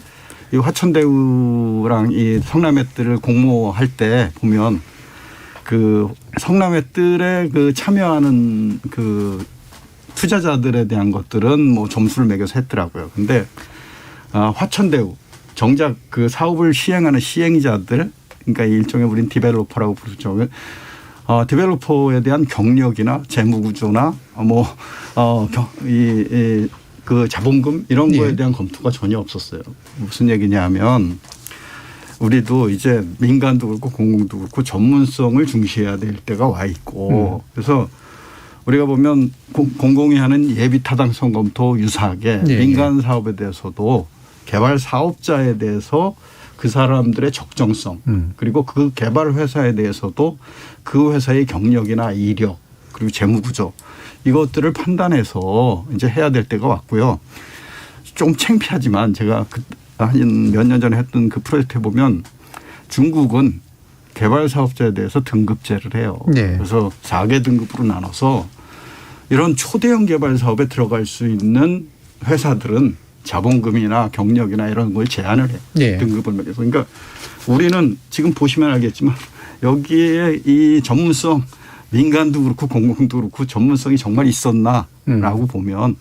이 화천대유랑 이 성남의뜰을 공모할 때 보면 그 성남의뜰에 그 참여하는 그 투자자들에 대한 것들은 뭐 점수를 매겨서 했더라고요. 근데 화천대유 정작 그 사업을 시행하는 시행자들 그러니까 일종의 우린 디벨로퍼라고 부르죠. 디벨로퍼에 대한 경력이나 재무 구조나 그 자본금 이런 거에 대한 검토가 전혀 없었어요. 무슨 얘기냐면 우리도 이제 민간도 그렇고 공공도 그렇고 전문성을 중시해야 될 때가 와 있고 그래서 우리가 보면 공공이 하는 예비 타당성 검토 유사하게 민간 사업에 대해서도 개발 사업자에 대해서 그 사람들의 적정성 그리고 그 개발 회사에 대해서도 그 회사의 경력이나 이력 그리고 재무 구조 이것들을 판단해서 이제 해야 될 때가 왔고요. 좀 창피하지만 제가 한 몇 년 전에 했던 그 프로젝트에 보면 중국은 개발 사업자에 대해서 등급제를 해요. 네. 그래서 4개 등급으로 나눠서 이런 초대형 개발 사업에 들어갈 수 있는 회사들은 자본금이나 경력이나 이런 걸 제한을 해요. 네. 등급을 매겨서. 그러니까 우리는 지금 보시면 알겠지만 여기에 이 전문성 민간도 그렇고 공공도 그렇고 전문성이 정말 있었나라고 보면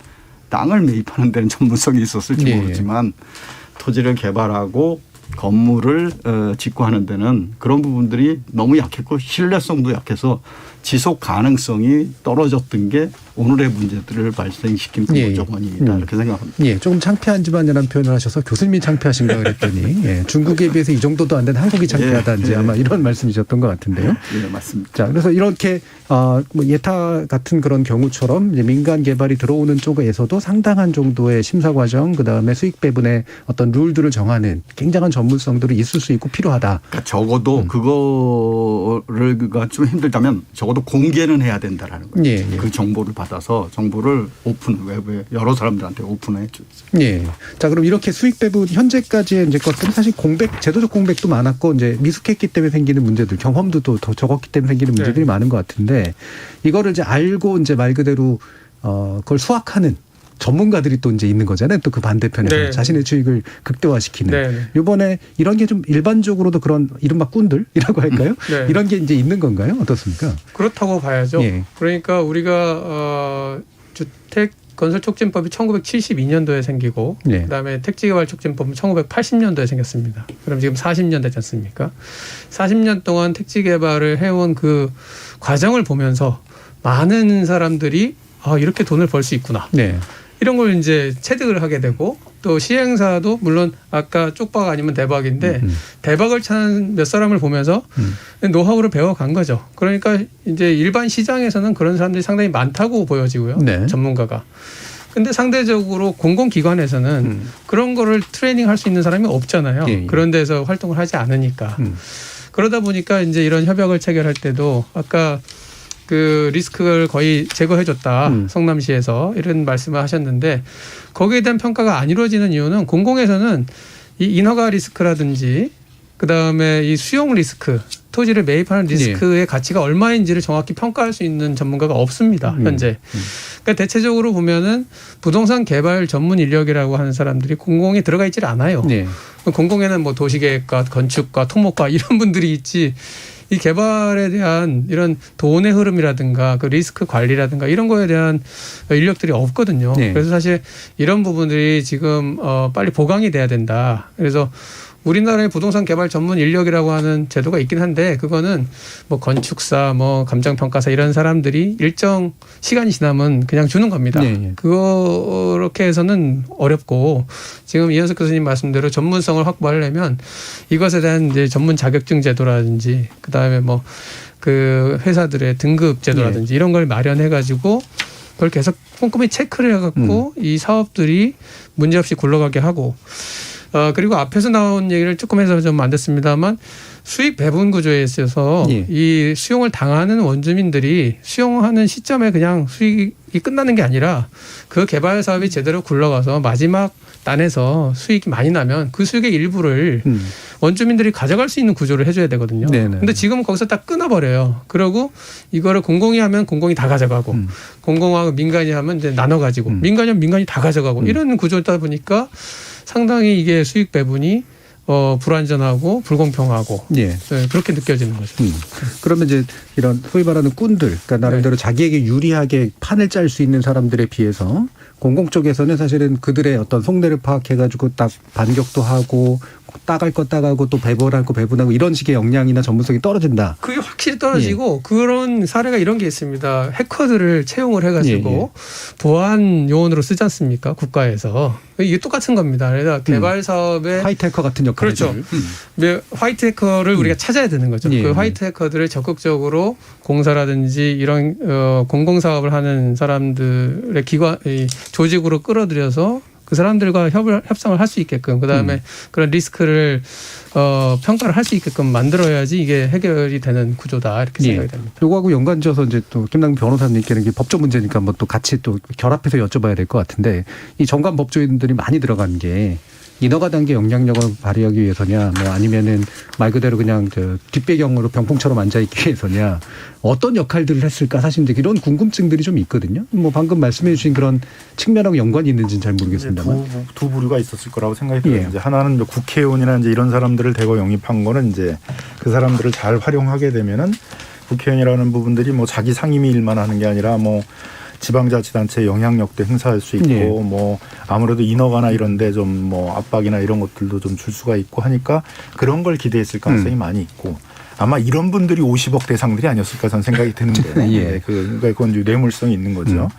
땅을 매입하는 데는 전문성이 있었을지 모르지만 토지를 개발하고 건물을 짓고 하는 데는 그런 부분들이 너무 약했고 신뢰성도 약해서 지속 가능성이 떨어졌던 게 오늘의 문제들을 발생시킨 그 예. 조건이다 이렇게 생각합니다. 예, 조금 창피한지만이라는 표현을 하셔서 교수님이 창피하신가 그랬더니 예, 중국에 비해서 이 정도도 안 된 한국이 창피하다 이제 아마 이런 말씀이셨던 것 같은데요. 예, 맞습니다. 자, 그래서 이렇게 뭐 예타 같은 그런 경우처럼 이제 민간 개발이 들어오는 쪽에서도 상당한 정도의 심사 과정, 그 다음에 수익 배분의 어떤 룰들을 정하는 굉장한 전문성들이 있을 수 있고 필요하다. 그러니까 적어도 그거가 좀 힘들다면 적어도 공개는 해야 된다라는 거예요. 예, 예. 그 정보를 받아서 정보를 오픈 외부에 여러 사람들한테 오픈해 줬어요. 예. 자, 그럼 이렇게 수익 배분 현재까지의 이제 것들은 사실 제도적 공백도 많았고 이제 미숙했기 때문에 생기는 문제들, 경험도 또 더 적었기 때문에 생기는 문제들이 많은 것 같은데 이거를 이제 알고 이제 말 그대로 그걸 수확하는 전문가들이 또 이제 있는 거잖아요. 또 그 반대편에서 네. 자신의 수익을 극대화시키는. 네. 이번에 이런 게 좀 일반적으로도 그런 이른바 꾼들이라고 할까요? 네. 이런 게 이제 있는 건가요? 어떻습니까? 그렇다고 봐야죠. 예. 그러니까 우리가 주택 건설촉진법이 1972년도에 생기고 네. 그다음에 택지개발촉진법은 1980년도에 생겼습니다. 그럼 지금 40년 되지 않습니까? 40년 동안 택지개발을 해온 그 과정을 보면서 많은 사람들이 이렇게 돈을 벌 수 있구나. 네. 이런 걸 이제 체득을 하게 되고 또 시행사도 물론 아까 쪽박 아니면 대박인데 대박을 찾는 몇 사람을 보면서 노하우를 배워간 거죠. 그러니까 이제 일반 시장에서는 그런 사람들이 상당히 많다고 보여지고요. 네. 전문가가. 근데 상대적으로 공공기관에서는 그런 거를 트레이닝할 수 있는 사람이 없잖아요. 예, 예. 그런 데서 활동을 하지 않으니까. 그러다 보니까 이제 이런 협약을 체결할 때도 아까 그 리스크를 거의 제거해줬다. 성남시에서 이런 말씀을 하셨는데 거기에 대한 평가가 안 이루어지는 이유는 공공에서는 이 인허가 리스크라든지 그다음에 이 수용 리스크, 토지를 매입하는 리스크의 가치가 얼마인지를 정확히 평가할 수 있는 전문가가 없습니다. 현재. 그러니까 대체적으로 보면은 부동산 개발 전문 인력이라고 하는 사람들이 공공에 들어가 있질 않아요. 네. 공공에는 뭐 도시계획과 건축과 토목과 이런 분들이 있지 이 개발에 대한 이런 돈의 흐름이라든가 그 리스크 관리라든가 이런 거에 대한 인력들이 없거든요. 네. 그래서 사실 이런 부분들이 지금 빨리 보강이 돼야 된다. 그래서 우리나라의 부동산 개발 전문 인력이라고 하는 제도가 있긴 한데 그거는 뭐 건축사, 뭐 감정평가사 이런 사람들이 일정 시간이 지나면 그냥 주는 겁니다. 네. 그렇게 해서는 어렵고 지금 이현석 교수님 말씀대로 전문성을 확보하려면 이것에 대한 이제 전문 자격증 제도라든지 그다음에 뭐 그 회사들의 등급 제도라든지 이런 걸 마련해 가지고 그걸 계속 꼼꼼히 체크를 해갖고 이 사업들이 문제없이 굴러가게 하고 그리고 앞에서 나온 얘기를 조금 해서 좀 안 됐습니다만 수익 배분 구조에 있어서 이 수용을 당하는 원주민들이 수용하는 시점에 그냥 수익이 끝나는 게 아니라 그 개발 사업이 제대로 굴러가서 마지막 단에서 수익이 많이 나면 그 수익의 일부를 원주민들이 가져갈 수 있는 구조를 해줘야 되거든요. 근데 지금은 거기서 딱 끊어버려요. 그러고 이거를 공공이 하면 공공이 다 가져가고 공공하고 민간이 하면 이제 나눠 가지고 민간이 하면 민간이 다 가져가고 이런 구조다 보니까 상당히 이게 수익 배분이 불안전하고 불공평하고 네, 그렇게 느껴지는 거죠. 그러면 이제 이런 소위 말하는 꾼들, 그러니까 나름대로 자기에게 유리하게 판을 짤 수 있는 사람들에 비해서 공공 쪽에서는 사실은 그들의 어떤 속내를 파악해가지고 딱 반격도 하고 따갈 거 따가고 또 배분할 거 배분하고 이런 식의 역량이나 전문성이 떨어진다. 그게 확실히 떨어지고 그런 사례가 이런 게 있습니다. 해커들을 채용을 해가지고 보안 요원으로 쓰지 않습니까? 국가에서. 이게 똑같은 겁니다. 그래서 개발 사업에 화이트 해커 같은 역할을. 그렇죠. 화이트 해커를 우리가 찾아야 되는 거죠. 그 화이트 해커들을 적극적으로 공사라든지 이런 공공사업을 하는 사람들의 조직으로 끌어들여서 그 사람들과 협상을 할 수 있게끔 그다음에 그런 리스크를 평가를 할 수 있게끔 만들어야지 이게 해결이 되는 구조다 이렇게 생각이 됩니다. 요거하고 연관지어서 이제 또 김남국 변호사님께는 이게 법조 문제니까 한번 또 같이 또 결합해서 여쭤봐야 될 것 같은데 이 전관 법조인들이 많이 들어간 게 인허가 단계 영향력을 발휘하기 위해서냐, 뭐 아니면은 말 그대로 그냥 저 뒷배경으로 병풍처럼 앉아있기 위해서냐, 어떤 역할들을 했을까 사실 이제 이런 궁금증들이 좀 있거든요. 뭐 방금 말씀해주신 그런 측면하고 연관이 있는지는 잘 모르겠습니다만 두 부류가 있었을 거라고 생각이 들어요. 이제 하나는 이제 국회의원이나 이제 이런 사람들을 대거 영입한 거는 이제 그 사람들을 잘 활용하게 되면은 국회의원이라는 부분들이 뭐 자기 상임위 일만 하는 게 아니라 뭐 지방자치단체의 영향력도 행사할 수 있고 뭐 아무래도 인허가나 이런데 좀 뭐 압박이나 이런 것들도 좀 줄 수가 있고 하니까 그런 걸 기대했을 가능성이 많이 있고 아마 이런 분들이 50억 대상들이 아니었을까 저는 생각이 드는데 예. 그건 이제 뇌물성이 있는 거죠.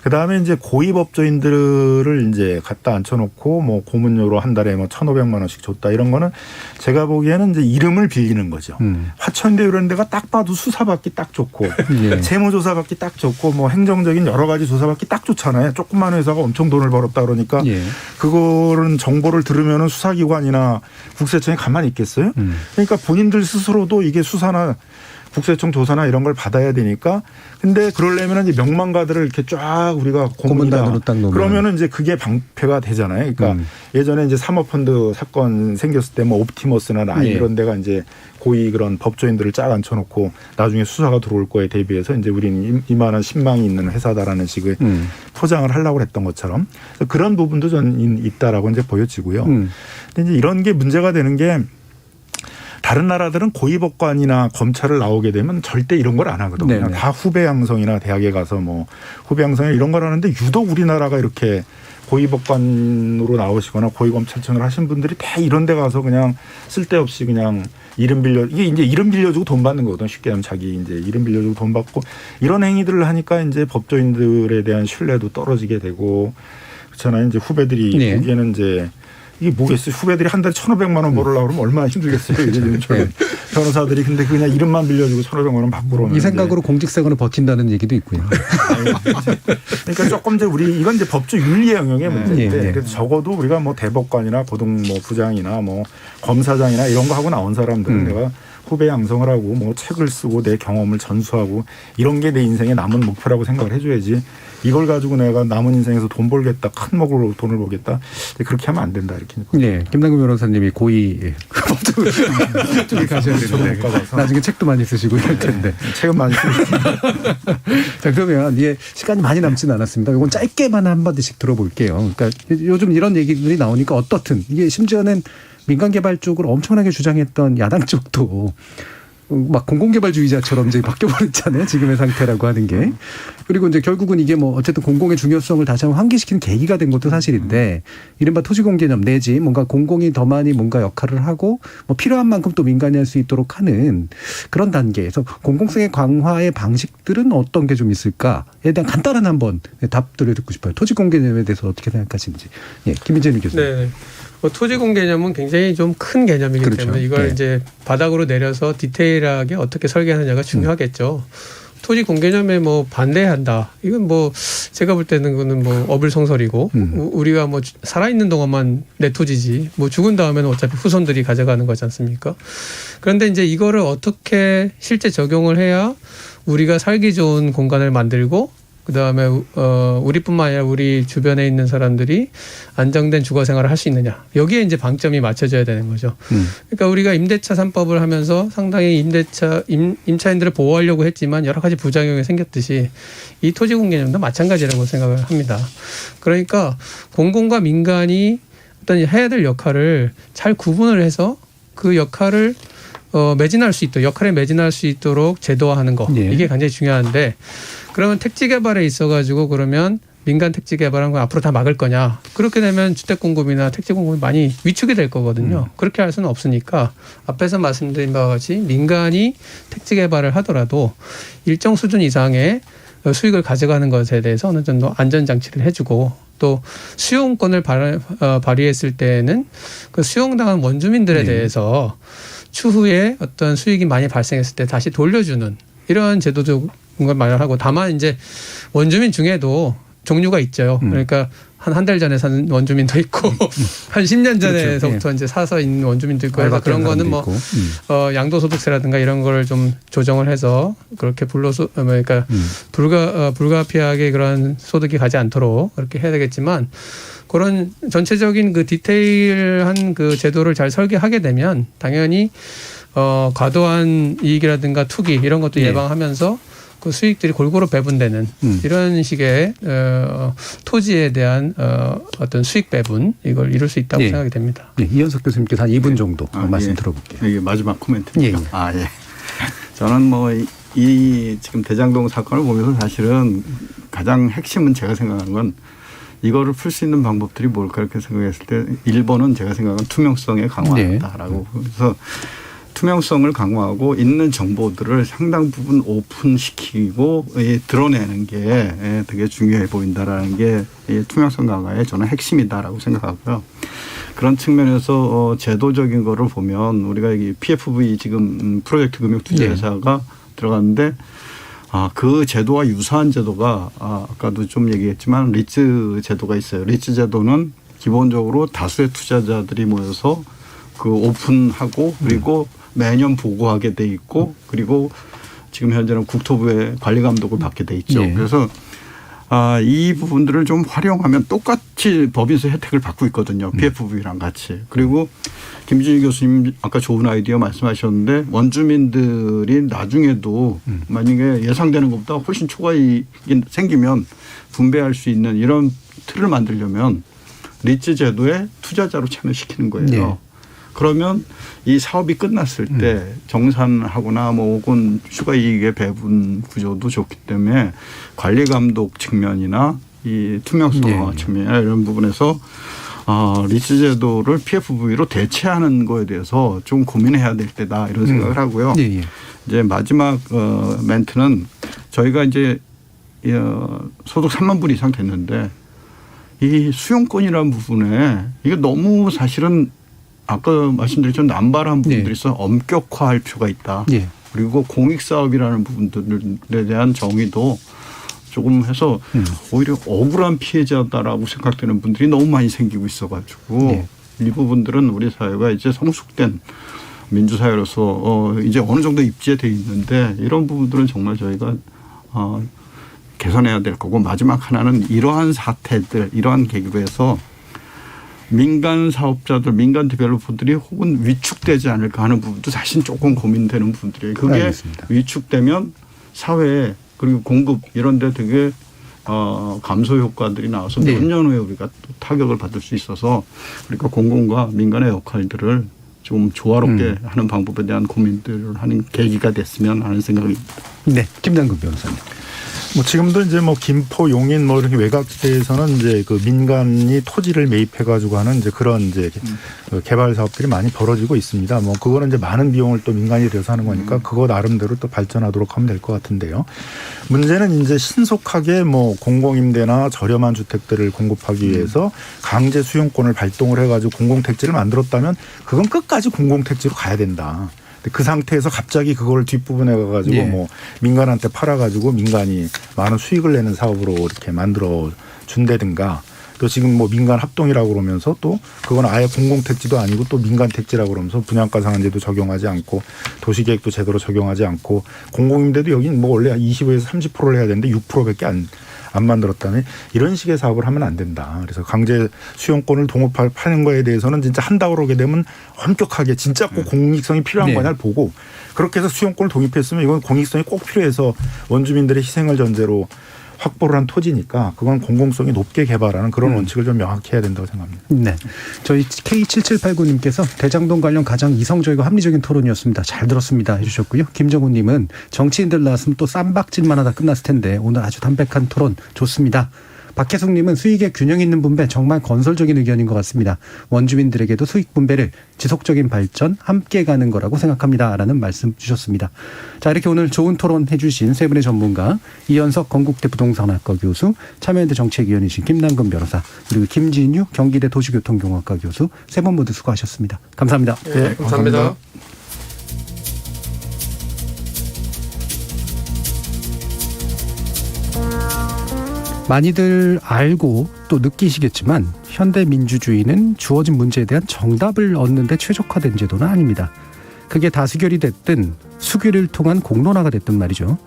그다음에 이제 고위 법조인들을 이제 갖다 앉혀놓고 뭐 고문료로 한 달에 뭐 1,500만 원씩 줬다 이런 거는 제가 보기에는 이제 이름을 빌리는 거죠. 화천대 이런 데가 딱 봐도 수사받기 딱 좋고 예. 재무조사받기 딱 좋고 뭐 행정적인 여러 가지 조사받기 딱 좋잖아요. 조그만 회사가 엄청 돈을 벌었다 그러니까 예. 그거는 정보를 들으면은 수사기관이나 국세청이 가만히 있겠어요? 그러니까 본인들 스스로도 이게 수사나 국세청 조사나 이런 걸 받아야 되니까 근데 그러려면 이제 명망가들을 이렇게 쫙 우리가 고문단으로 딱 놓으면 그러면은 이제 그게 방패가 되잖아요. 그러니까 예전에 이제 사모펀드 사건 생겼을 때 뭐 옵티머스나 라인 예. 이런 데가 이제 고위 그런 법조인들을 쫙 앉혀놓고 나중에 수사가 들어올 거에 대비해서 이제 우리는 이만한 신망이 있는 회사다라는 식의 포장을 하려고 했던 것처럼 그런 부분도 저는 있다라고 이제 보여지고요. 근데 이제 이런 게 문제가 되는 게 다른 나라들은 고위법관이나 검찰을 나오게 되면 절대 이런 걸 안 하거든요. 네네. 다 후배 양성이나 대학에 가서 뭐 후배 양성이나 이런 걸 하는데 유독 우리나라가 이렇게 고위법관으로 나오시거나 고위검찰청을 하신 분들이 다 이런 데 가서 그냥 쓸데없이 그냥 이름 빌려 이게 이제 이름 빌려주고 돈 받는 거거든. 쉽게 하면 자기 이제 이름 빌려주고 돈 받고 이런 행위들을 하니까 이제 법조인들에 대한 신뢰도 떨어지게 되고 그렇잖아요. 이제 후배들이 네. 보기에는 이제 이게 뭐겠어요. 후배들이 한 달에 1,500만 원 벌으려고 그러면 얼마나 힘들겠어요. 네. 변호사들이 근데 그냥 이름만 빌려주고 1,500만 원 받고 그러면 이 생각으로 공직생활을 버틴다는 얘기도 있고요. 그러니까 조금 이제 이건 이제 법조 윤리 영역의 문제인데 예, 예. 그래서 적어도 우리가 뭐 대법관이나 고등 뭐 부장이나 뭐 검사장이나 이런 거 하고 나온 사람들은 내가 후배 양성을 하고 뭐 책을 쓰고 내 경험을 전수하고 이런 게 내 인생의 남은 목표라고 생각을 해줘야지 이걸 가지고 내가 남은 인생에서 돈 벌겠다 큰 먹으로 돈을 벌겠다 그렇게 하면 안 된다 이렇게. 네, 김남국 변호사님이 고위 쪽에 가셔야 되는데 나중에 책도 많이 쓰시고 이럴 텐데 책은 많이 쓰시고. 자 그러면 이게 시간이 많이 남지는 않았습니다. 이건 짧게만 한 마디씩 들어볼게요. 그러니까 요즘 이런 얘기들이 나오니까 어떻든 이게 심지어는 민간 개발 쪽으로 엄청나게 주장했던 야당 쪽도 막 공공개발주의자처럼 이제 바뀌어버렸잖아요. 지금의 상태라고 하는 게. 그리고 이제 결국은 이게 뭐 어쨌든 공공의 중요성을 다시 한번 환기시키는 계기가 된 것도 사실인데 이른바 토지공 개념 내지 뭔가 공공이 더 많이 뭔가 역할을 하고 뭐 필요한 만큼 또 민간이 할 수 있도록 하는 그런 단계에서 공공성의 강화의 방식들은 어떤 게 좀 있을까에 대한 간단한 한번 답들을 듣고 싶어요. 토지공 개념에 대해서 어떻게 생각하시는지. 예, 김민재님 교수님. 네. 토지공 개념은 굉장히 좀 큰 개념이기 그렇죠. 때문에 이걸 네. 이제 바닥으로 내려서 디테일하게 어떻게 설계하느냐가 중요하겠죠. 토지 공개념에 뭐 반대한다. 이건 뭐 제가 볼 때는 그거는 뭐 어불성설이고 우리가 뭐 살아있는 동안만 내 토지지 뭐 죽은 다음에는 어차피 후손들이 가져가는 거지 않습니까? 그런데 이제 이거를 어떻게 실제 적용을 해야 우리가 살기 좋은 공간을 만들고 그다음에 우리뿐만 아니라 우리 주변에 있는 사람들이 안정된 주거 생활을 할 수 있느냐. 여기에 이제 방점이 맞춰져야 되는 거죠. 그러니까 우리가 임대차 3법을 하면서 상당히 임차인들을 보호하려고 했지만 여러 가지 부작용이 생겼듯이 이 토지공 개념도 마찬가지라고 생각을 합니다. 그러니까 공공과 민간이 어떤 해야 될 역할을 잘 구분을 해서 그 역할을 매진할 수 있도록 역할에 매진할 수 있도록 제도화하는 거. 예. 이게 굉장히 중요한데 그러면 택지 개발에 있어가지고 그러면 민간 택지 개발한 거 앞으로 다 막을 거냐. 그렇게 되면 주택 공급이나 택지 공급이 많이 위축이 될 거거든요. 그렇게 할 수는 없으니까 앞에서 말씀드린 바와 같이 민간이 택지 개발을 하더라도 일정 수준 이상의 수익을 가져가는 것에 대해서 어느 정도 안전장치를 해주고 또 수용권을 발휘했을 때는 그 수용당한 원주민들에 대해서 추후에 어떤 수익이 많이 발생했을 때 다시 돌려주는 이런 제도적인 걸 마련하고 다만 이제 원주민 중에도 종류가 있죠. 그러니까 한 달 전에 사는 원주민도 있고 한 10년 전에서부터 그렇죠. 이제 사서 있는 원주민도 있고 해서 그런 거는 뭐 양도소득세라든가 이런 거를 좀 조정을 해서 그렇게 그러니까 불가피하게 그런 소득이 가지 않도록 그렇게 해야 되겠지만 그런 전체적인 그 디테일한 그 제도를 잘 설계하게 되면 당연히 과도한 이익이라든가 투기 이런 것도 예방하면서 그 수익들이 골고루 배분되는 이런 식의 토지에 대한 어떤 수익 배분 이걸 이룰 수 있다고 생각이 됩니다. 네, 이현석 교수님께서 한 2분 정도 말씀 들어볼게요. 이게 마지막 코멘트입니다. 예. 저는 뭐 이 지금 대장동 사건을 보면서 사실은 가장 핵심은 제가 생각하는 건 이거를 풀 수 있는 방법들이 뭘까 이렇게 생각했을 때 1번은 제가 생각하는 투명성의 강화다라고 그래서 투명성을 강화하고 있는 정보들을 상당 부분 오픈시키고 드러내는 게 되게 중요해 보인다라는 게 투명성 강화의 저는 핵심이다라고 생각하고요. 그런 측면에서 제도적인 거를 보면 우리가 이 PFV 지금 프로젝트 금융투자회사가 들어갔는데 그 제도와 유사한 제도가 아까도 좀 얘기했지만 리츠 제도가 있어요. 리츠 제도는 기본적으로 다수의 투자자들이 모여서 그 오픈하고 그리고 매년 보고하게 돼 있고 그리고 지금 현재는 국토부의 관리 감독을 받게 돼 있죠. 그래서 이 부분들을 좀 활용하면 똑같이 법인세 혜택을 받고 있거든요. PFV랑 같이. 그리고 김준희 교수님 아까 좋은 아이디어 말씀하셨는데 원주민들이 나중에도 만약에 예상되는 것보다 훨씬 초과이익이 생기면 분배할 수 있는 이런 틀을 만들려면 리츠 제도에 투자자로 참여시키는 거예요. 그러면 이 사업이 끝났을 때 정산하거나 뭐 혹은 추가이익의 배분 구조도 좋기 때문에 관리 감독 측면이나 이 투명성 측면이나 이런 부분에서 리츠 제도를 PFV로 대체하는 거에 대해서 좀 고민해야 될 때다 이런 생각을 하고요. 이제 마지막 멘트는 저희가 이제 소득 3만 불 이상 됐는데 이 수용권이라는 부분에 이게 너무 사실은 아까 말씀드렸던 남발한 부분들이 있어 엄격화할 필요가 있다. 그리고 공익사업이라는 부분들에 대한 정의도 조금 해서 오히려 억울한 피해자다라고 생각되는 분들이 너무 많이 생기고 있어가지고 이 부분들은 우리 사회가 이제 성숙된 민주사회로서 이제 어느 정도 입지되어 있는데 이런 부분들은 정말 저희가 개선해야 될 거고 마지막 하나는 이러한 사태들 이러한 계기로 해서 민간 사업자들, 민간 디벨로퍼들이 혹은 위축되지 않을까 하는 부분도 사실 조금 고민되는 부분들이에요. 그게 알겠습니다. 위축되면 사회에 그리고 공급 이런 데 되게 감소 효과들이 나와서 몇 년 후에 우리가 또 타격을 받을 수 있어서 그러니까 공공과 민간의 역할들을 좀 조화롭게 하는 방법에 대한 고민들을 하는 계기가 됐으면 하는 생각입니다. 네, 김남근 변호사님. 뭐 지금도 이제 뭐 김포, 용인 뭐 이렇게 외곽지대에서는 이제 그 민간이 토지를 매입해가지고 하는 이제 그런 이제 개발 사업들이 많이 벌어지고 있습니다. 뭐 그거는 이제 많은 비용을 또 민간이 들여서 하는 거니까 그거 나름대로 또 발전하도록 하면 될 것 같은데요. 문제는 이제 신속하게 뭐 공공임대나 저렴한 주택들을 공급하기 위해서 강제 수용권을 발동을 해가지고 공공택지를 만들었다면 그건 끝까지 공공택지로 가야 된다. 그 상태에서 갑자기 그걸 뒷부분에 가가지고 뭐 민간한테 팔아가지고 민간이 많은 수익을 내는 사업으로 이렇게 만들어 준다든가 또 지금 뭐 민간 합동이라고 그러면서 또 그건 아예 공공택지도 아니고 또 민간 택지라고 그러면서 분양가 상한제도 적용하지 않고 도시계획도 제대로 적용하지 않고 공공임대도 여긴 뭐 원래 25에서 30%를 해야 되는데 6%밖에 안 만들었다면 이런 식의 사업을 하면 안 된다. 그래서 강제 수용권을 동업하는 거에 대해서는 진짜 한다고 그러게 되면 엄격하게 진짜 꼭 공익성이 필요한 거냐를 보고 그렇게 해서 수용권을 독립했으면 이건 공익성이 꼭 필요해서 원주민들의 희생을 전제로 확보를 한 토지니까 그건 공공성이 높게 개발하는 그런 원칙을 좀 명확히 해야 된다고 생각합니다. 네, 저희 K7789님께서 대장동 관련 가장 이성적이고 합리적인 토론이었습니다. 잘 들었습니다 해주셨고요. 김정훈님은 정치인들 나왔으면 또 쌈박질만 하다 끝났을 텐데 오늘 아주 담백한 토론 좋습니다. 박혜숙님은 수익의 균형 있는 분배 정말 건설적인 의견인 것 같습니다. 원주민들에게도 수익 분배를 지속적인 발전 함께 가는 거라고 생각합니다라는 말씀 주셨습니다. 자, 이렇게 오늘 좋은 토론 해주신 세 분의 전문가 이현석 건국대 부동산학과 교수, 참여연대 정책위원이신 김남근 변호사 그리고 김진유 경기대 도시교통공학과 교수 세 분 모두 수고하셨습니다. 감사합니다. 네, 감사합니다. 많이들 알고 또 느끼시겠지만 현대 민주주의는 주어진 문제에 대한 정답을 얻는 데 최적화된 제도는 아닙니다. 그게 다수결이 됐든 수결을 통한 공론화가 됐든 말이죠.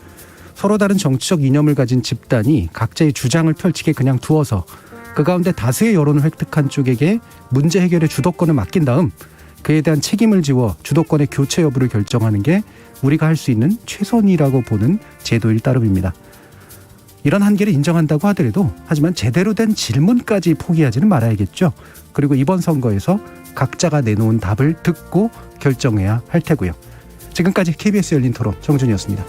서로 다른 정치적 이념을 가진 집단이 각자의 주장을 펼치게 그냥 두어서 그 가운데 다수의 여론을 획득한 쪽에게 문제 해결의 주도권을 맡긴 다음 그에 대한 책임을 지워 주도권의 교체 여부를 결정하는 게 우리가 할 수 있는 최선이라고 보는 제도일 따름입니다. 이런 한계를 인정한다고 하더라도 하지만 제대로 된 질문까지 포기하지는 말아야겠죠. 그리고 이번 선거에서 각자가 내놓은 답을 듣고 결정해야 할 테고요. 지금까지 KBS 열린 토론 정준이었습니다.